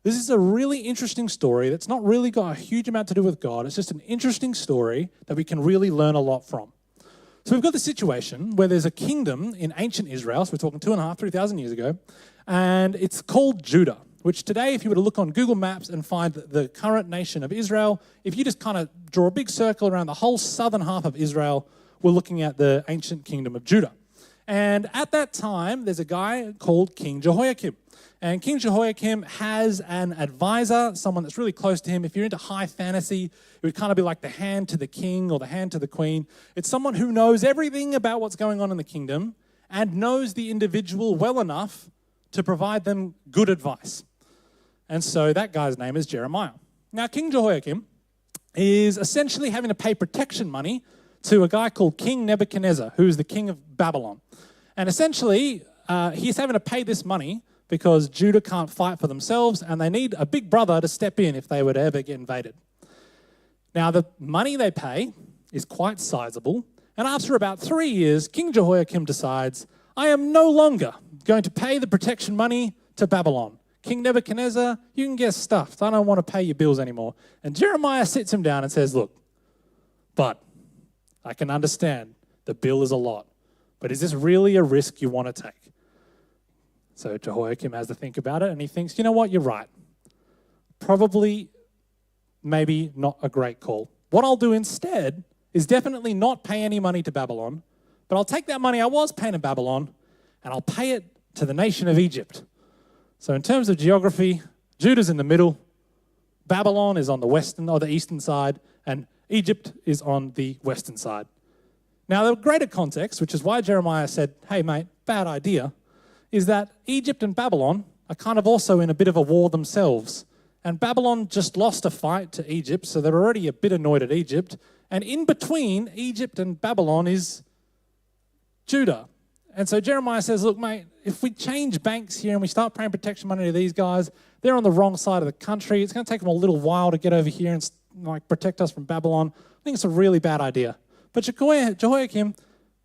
This is a really interesting story that's not really got a huge amount to do with God. It's just an interesting story that we can really learn a lot from. So we've got the situation where there's a kingdom in ancient Israel, so we're talking 2,500, 3,000 years ago, and it's called Judah, which today, if you were to look on Google Maps and find the current nation of Israel, if you just kind of draw a big circle around the whole southern half of Israel, we're looking at the ancient kingdom of Judah. And at that time, there's a guy called King Jehoiakim. And King Jehoiakim has an advisor, someone that's really close to him. If you're into high fantasy, it would kind of be like the hand to the king or the hand to the queen. It's someone who knows everything about what's going on in the kingdom and knows the individual well enough to provide them good advice. And so that guy's name is Jeremiah. Now, King Jehoiakim is essentially having to pay protection money to a guy called King Nebuchadnezzar, who is the king of Babylon. And essentially, he's having to pay this money because Judah can't fight for themselves and they need a big brother to step in if they were to ever get invaded. Now, the money they pay is quite sizable, and after about 3 years, King Jehoiakim decides, I am no longer going to pay the protection money to Babylon. King Nebuchadnezzar, you can get stuffed. I don't want to pay your bills anymore. And Jeremiah sits him down and says, look, but I can understand the bill is a lot, but is this really a risk you want to take? So Jehoiakim has to think about it, and he thinks, you know what, you're right. Probably, maybe not a great call. What I'll do instead is definitely not pay any money to Babylon, but I'll take that money I was paying to Babylon, and I'll pay it to the nation of Egypt. So in terms of geography, Judah's in the middle, Babylon is on the western or the eastern side, and Egypt is on the western side. Now, the greater context, which is why Jeremiah said, hey, mate, bad idea, is that Egypt and Babylon are kind of also in a bit of a war themselves. And Babylon just lost a fight to Egypt, so they're already a bit annoyed at Egypt. And in between Egypt and Babylon is Judah. And so Jeremiah says, look, mate, if we change banks here and we start paying protection money to these guys, they're on the wrong side of the country. It's going to take them a little while to get over here and protect us from Babylon. I think it's a really bad idea. But Jehoiakim,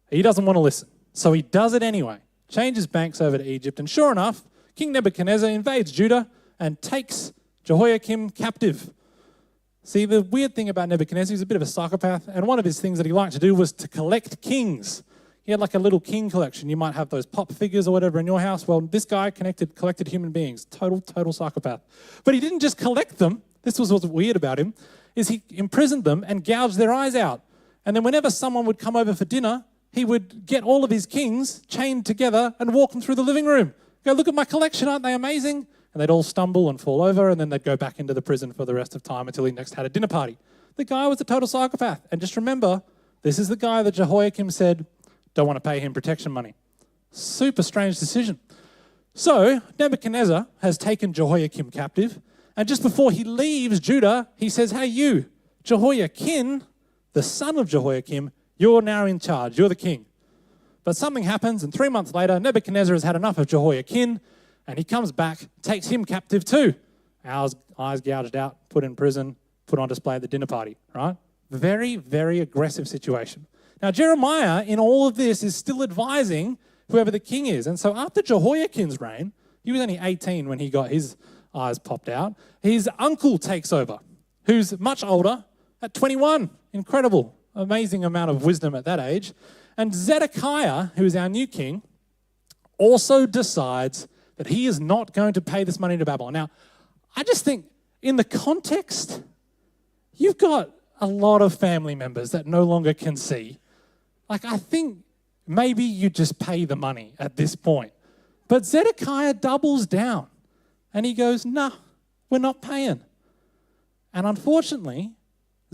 he doesn't want to listen. So he does it anyway. Changes banks over to Egypt, and sure enough, King Nebuchadnezzar invades Judah and takes Jehoiakim captive. See, the weird thing about Nebuchadnezzar, he's a bit of a psychopath, and one of his things that he liked to do was to collect kings. He had like a little king collection. You might have those pop figures or whatever in your house. Well, this guy collected human beings. Total psychopath. But he didn't just collect them. This was what's weird about him, is he imprisoned them and gouged their eyes out. And then whenever someone would come over for dinner, he would get all of his kings chained together and walk them through the living room. Go, look at my collection, aren't they amazing? And they'd all stumble and fall over, and then they'd go back into the prison for the rest of time until he next had a dinner party. The guy was a total psychopath. And just remember, this is the guy that Jehoiakim said, don't want to pay him protection money. Super strange decision. So Nebuchadnezzar has taken Jehoiakim captive, and just before he leaves Judah, he says, hey, you, Jehoiakim, the son of Jehoiakim, you're now in charge. You're the king. But something happens, and 3 months later, Nebuchadnezzar has had enough of Jehoiakim, and he comes back, takes him captive too. Eyes gouged out, put in prison, put on display at the dinner party, right? Very, very aggressive situation. Now, Jeremiah, in all of this, is still advising whoever the king is. And so after Jehoiakim's reign, he was only 18 when he got his eyes popped out, his uncle takes over, who's much older, at 21. Incredible. Amazing amount of wisdom at that age. And Zedekiah, who is our new king, also decides that he is not going to pay this money to Babylon. Now, I just think in the context, you've got a lot of family members that no longer can see. Like, I think maybe you just pay the money at this point. But Zedekiah doubles down and he goes, nah, we're not paying. And unfortunately,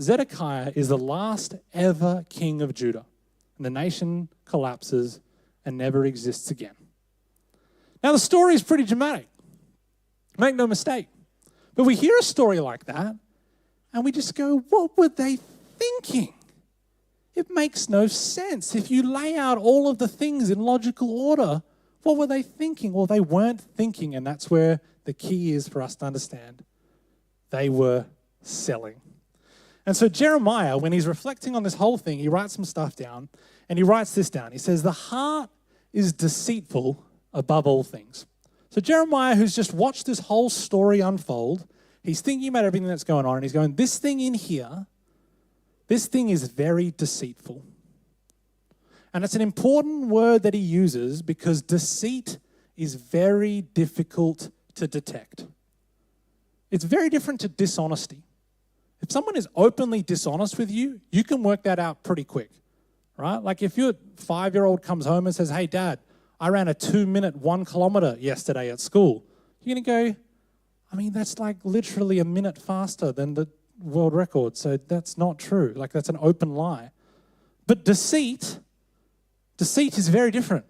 Zedekiah is the last ever king of Judah. and the nation collapses and never exists again. Now, the story is pretty dramatic. Make no mistake. But we hear a story like that, and we just go, what were they thinking? It makes no sense. If you lay out all of the things in logical order, what were they thinking? Well, they weren't thinking, and that's where the key is for us to understand. They were selling. And so Jeremiah, when he's reflecting on this whole thing, he writes some stuff down, and he writes this down. He says, the heart is deceitful above all things. So Jeremiah, who's just watched this whole story unfold, he's thinking about everything that's going on, and he's going, this thing in here, this thing is very deceitful. And it's an important word that he uses because deceit is very difficult to detect. It's very different to dishonesty. If someone is openly dishonest with you, you can work that out pretty quick, right? Like if your 5-year-old comes home and says, hey, Dad, I ran a 2-minute 1 kilometer yesterday at school. You're going to go, I mean, that's like literally a minute faster than the world record. So that's not true. Like that's an open lie. But deceit is very different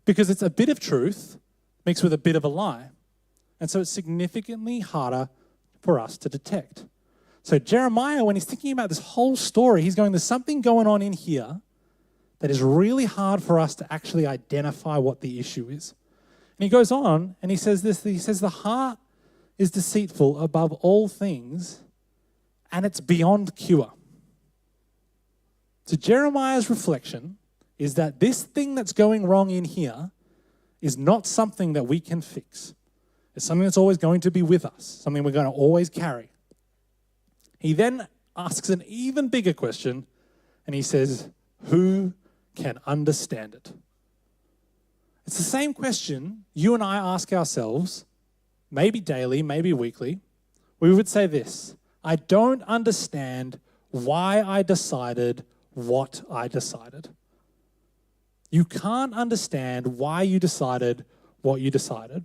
because it's a bit of truth mixed with a bit of a lie. And so it's significantly harder for us to detect. So Jeremiah, when he's thinking about this whole story, he's going, there's something going on in here that is really hard for us to actually identify what the issue is. And he goes on and he says this, he says, the heart is deceitful above all things and it's beyond cure. So Jeremiah's reflection is that this thing that's going wrong in here is not something that we can fix. It's something that's always going to be with us, something we're going to always carry. He then asks an even bigger question and he says, who can understand it? It's the same question you and I ask ourselves, maybe daily, maybe weekly. We would say this, I don't understand why I decided what I decided. You can't understand why you decided what you decided.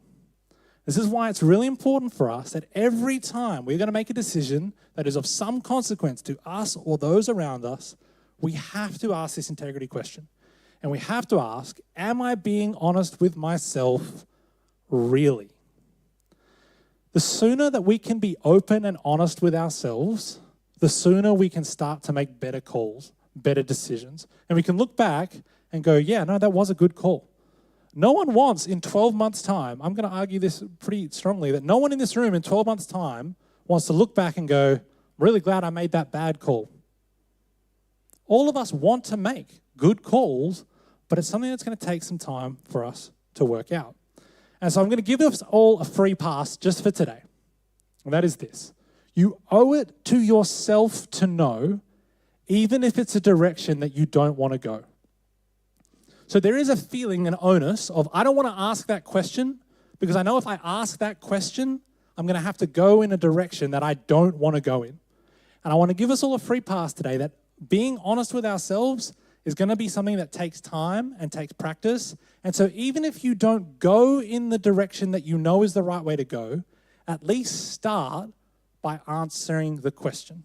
This is why it's really important for us that every time we're going to make a decision that is of some consequence to us or those around us, we have to ask this integrity question. And we have to ask, am I being honest with myself really? The sooner that we can be open and honest with ourselves, the sooner we can start to make better calls, better decisions. And we can look back and go, yeah, no, that was a good call. No one wants in 12 months' time, I'm going to argue this pretty strongly, that no one in this room in 12 months' time wants to look back and go, I'm really glad I made that bad call. All of us want to make good calls, but it's something that's going to take some time for us to work out. And so I'm going to give us all a free pass just for today. And that is this. You owe it to yourself to know, even if it's a direction that you don't want to go. So there is a feeling, an onus of, I don't want to ask that question because I know if I ask that question, I'm going to have to go in a direction that I don't want to go in. And I want to give us all a free pass today that being honest with ourselves is going to be something that takes time and takes practice. And so even if you don't go in the direction that you know is the right way to go, at least start by answering the question.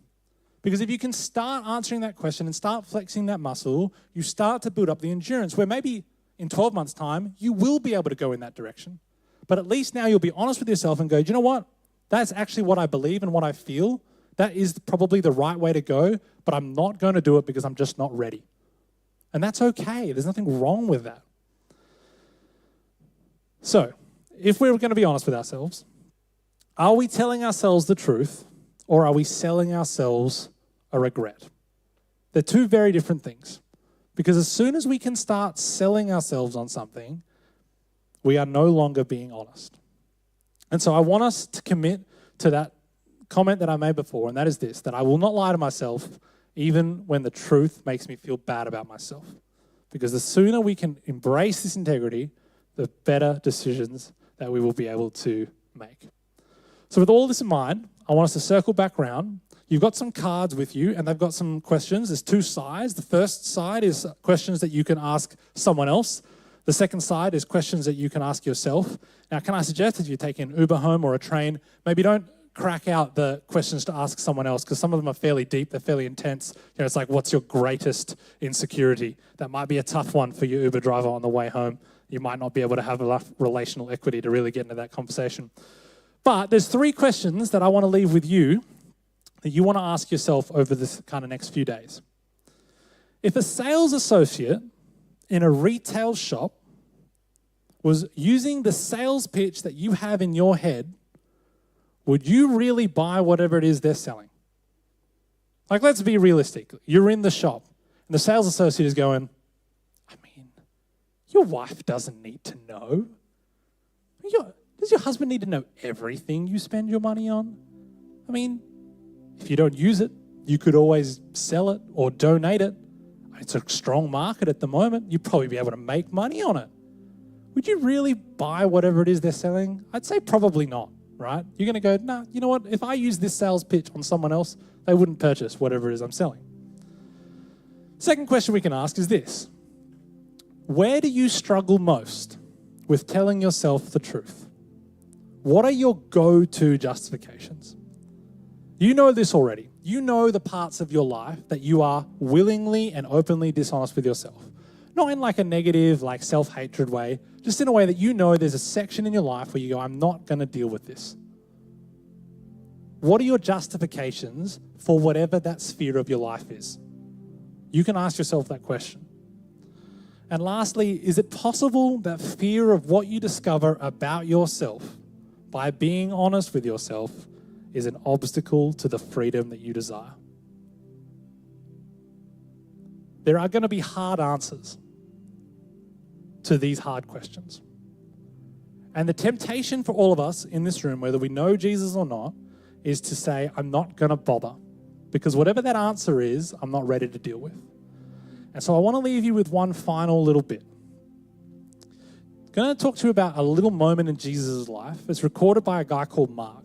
Because if you can start answering that question and start flexing that muscle, you start to build up the endurance where maybe in 12 months' time, you will be able to go in that direction. But at least now you'll be honest with yourself and go, do you know what? That's actually what I believe and what I feel. That is probably the right way to go, but I'm not going to do it because I'm just not ready. And that's okay. There's nothing wrong with that. So, if we're going to be honest with ourselves, are we telling ourselves the truth or are we selling ourselves a regret? They're two very different things. Because as soon as we can start selling ourselves on something, we are no longer being honest. And so I want us to commit to that comment that I made before, and that is this, that I will not lie to myself even when the truth makes me feel bad about myself. Because the sooner we can embrace this integrity, the better decisions that we will be able to make. So with all this in mind, I want us to circle back around. You've got some cards with you, and they've got some questions. There's two sides. The first side is questions that you can ask someone else. The second side is questions that you can ask yourself. Now, can I suggest if you take an Uber home or a train, maybe don't crack out the questions to ask someone else because some of them are fairly deep, they're fairly intense. It's like, what's your greatest insecurity? That might be a tough one for your Uber driver on the way home. You might not be able to have enough relational equity to really get into that conversation. But there's 3 questions that I want to leave with you that you want to ask yourself over this kind of next few days. If a sales associate in a retail shop was using the sales pitch that you have in your head, would you really buy whatever it is they're selling? Like, let's be realistic. You're in the shop and the sales associate is going, I mean, your wife doesn't need to know. Does your husband need to know everything you spend your money on? I mean, if you don't use it, you could always sell it or donate it. It's a strong market at the moment. You'd probably be able to make money on it. Would you really buy whatever it is they're selling? I'd say probably not, right? You're going to go, nah, you know what? If I use this sales pitch on someone else, they wouldn't purchase whatever it is I'm selling. Second question we can ask is this. Where do you struggle most with telling yourself the truth? What are your go-to justifications? You know this already. You know the parts of your life that you are willingly and openly dishonest with yourself. Not in like a negative, like self-hatred way, just in a way that you know there's a section in your life where you go, I'm not going to deal with this. What are your justifications for whatever that sphere of your life is? You can ask yourself that question. And lastly, is it possible that fear of what you discover about yourself by being honest with yourself is an obstacle to the freedom that you desire? There are going to be hard answers to these hard questions. And the temptation for all of us in this room, whether we know Jesus or not, is to say, I'm not going to bother, because whatever that answer is, I'm not ready to deal with. And so I want to leave you with one final little bit. I'm going to talk to you about a little moment in Jesus' life. It's recorded by a guy called Mark.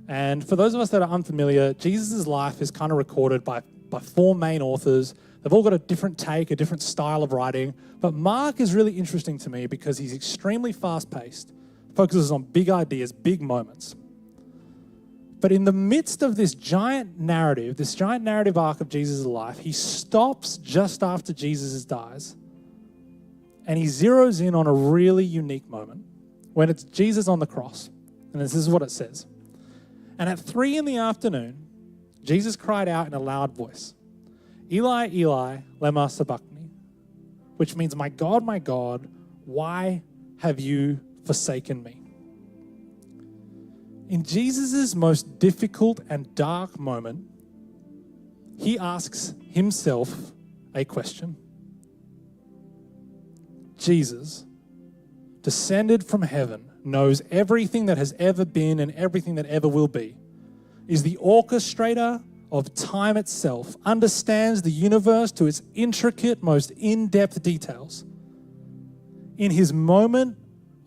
And for those of us that are unfamiliar, Jesus' life is kind of recorded by 4 main authors. They've all got a different take, a different style of writing. But Mark is really interesting to me because he's extremely fast-paced, focuses on big ideas, big moments. But in the midst of this giant narrative arc of Jesus' life, he stops just after Jesus dies. And he zeroes in on a really unique moment when it's Jesus on the cross. And this is what it says. And at 3 p.m, Jesus cried out in a loud voice, Eli, Eli, lema sabachthani, which means, my God, why have you forsaken me? In Jesus' most difficult and dark moment, he asks himself a question. Jesus, descended from heaven, knows everything that has ever been and everything that ever will be, is the orchestrator of time itself, understands the universe to its intricate, most in-depth details. In his moment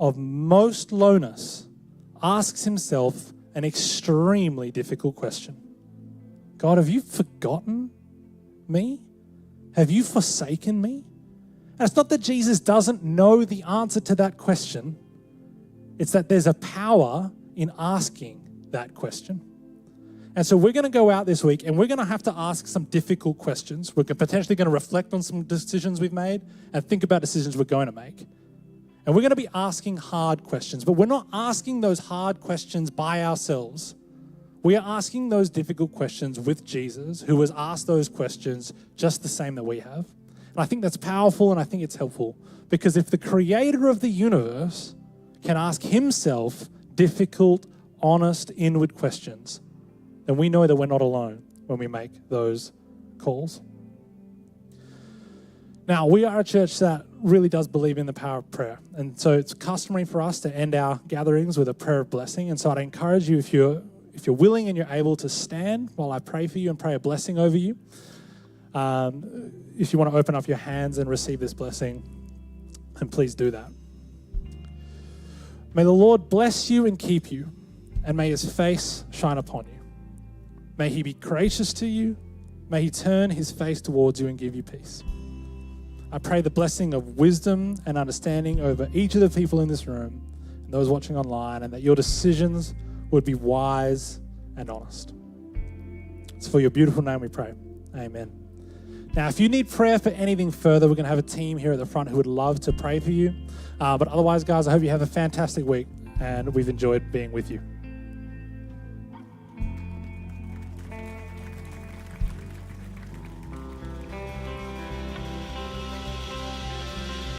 of most lowness, asks himself an extremely difficult question. God, have you forgotten me? Have you forsaken me? And it's not that Jesus doesn't know the answer to that question. It's that there's a power in asking that question. And so we're going to go out this week and we're going to have to ask some difficult questions. We're potentially going to reflect on some decisions we've made and think about decisions we're going to make. And we're going to be asking hard questions, but we're not asking those hard questions by ourselves. We are asking those difficult questions with Jesus, who has asked those questions just the same that we have. And I think that's powerful and I think it's helpful, because if the creator of the universe can ask himself difficult, honest, inward questions, then we know that we're not alone when we make those calls. Now, we are a church that really does believe in the power of prayer. And so it's customary for us to end our gatherings with a prayer of blessing. And so I'd encourage you, if you're willing and you're able, to stand while I pray for you and pray a blessing over you. If you want to open up your hands and receive this blessing, then please do that. May the Lord bless you and keep you, and may his face shine upon you. May he be gracious to you. May he turn his face towards you and give you peace. I pray the blessing of wisdom and understanding over each of the people in this room and those watching online, and that your decisions would be wise and honest. It's for your beautiful name we pray. Amen. Now, if you need prayer for anything further, we're going to have a team here at the front who would love to pray for you. But otherwise, guys, I hope you have a fantastic week, and we've enjoyed being with you.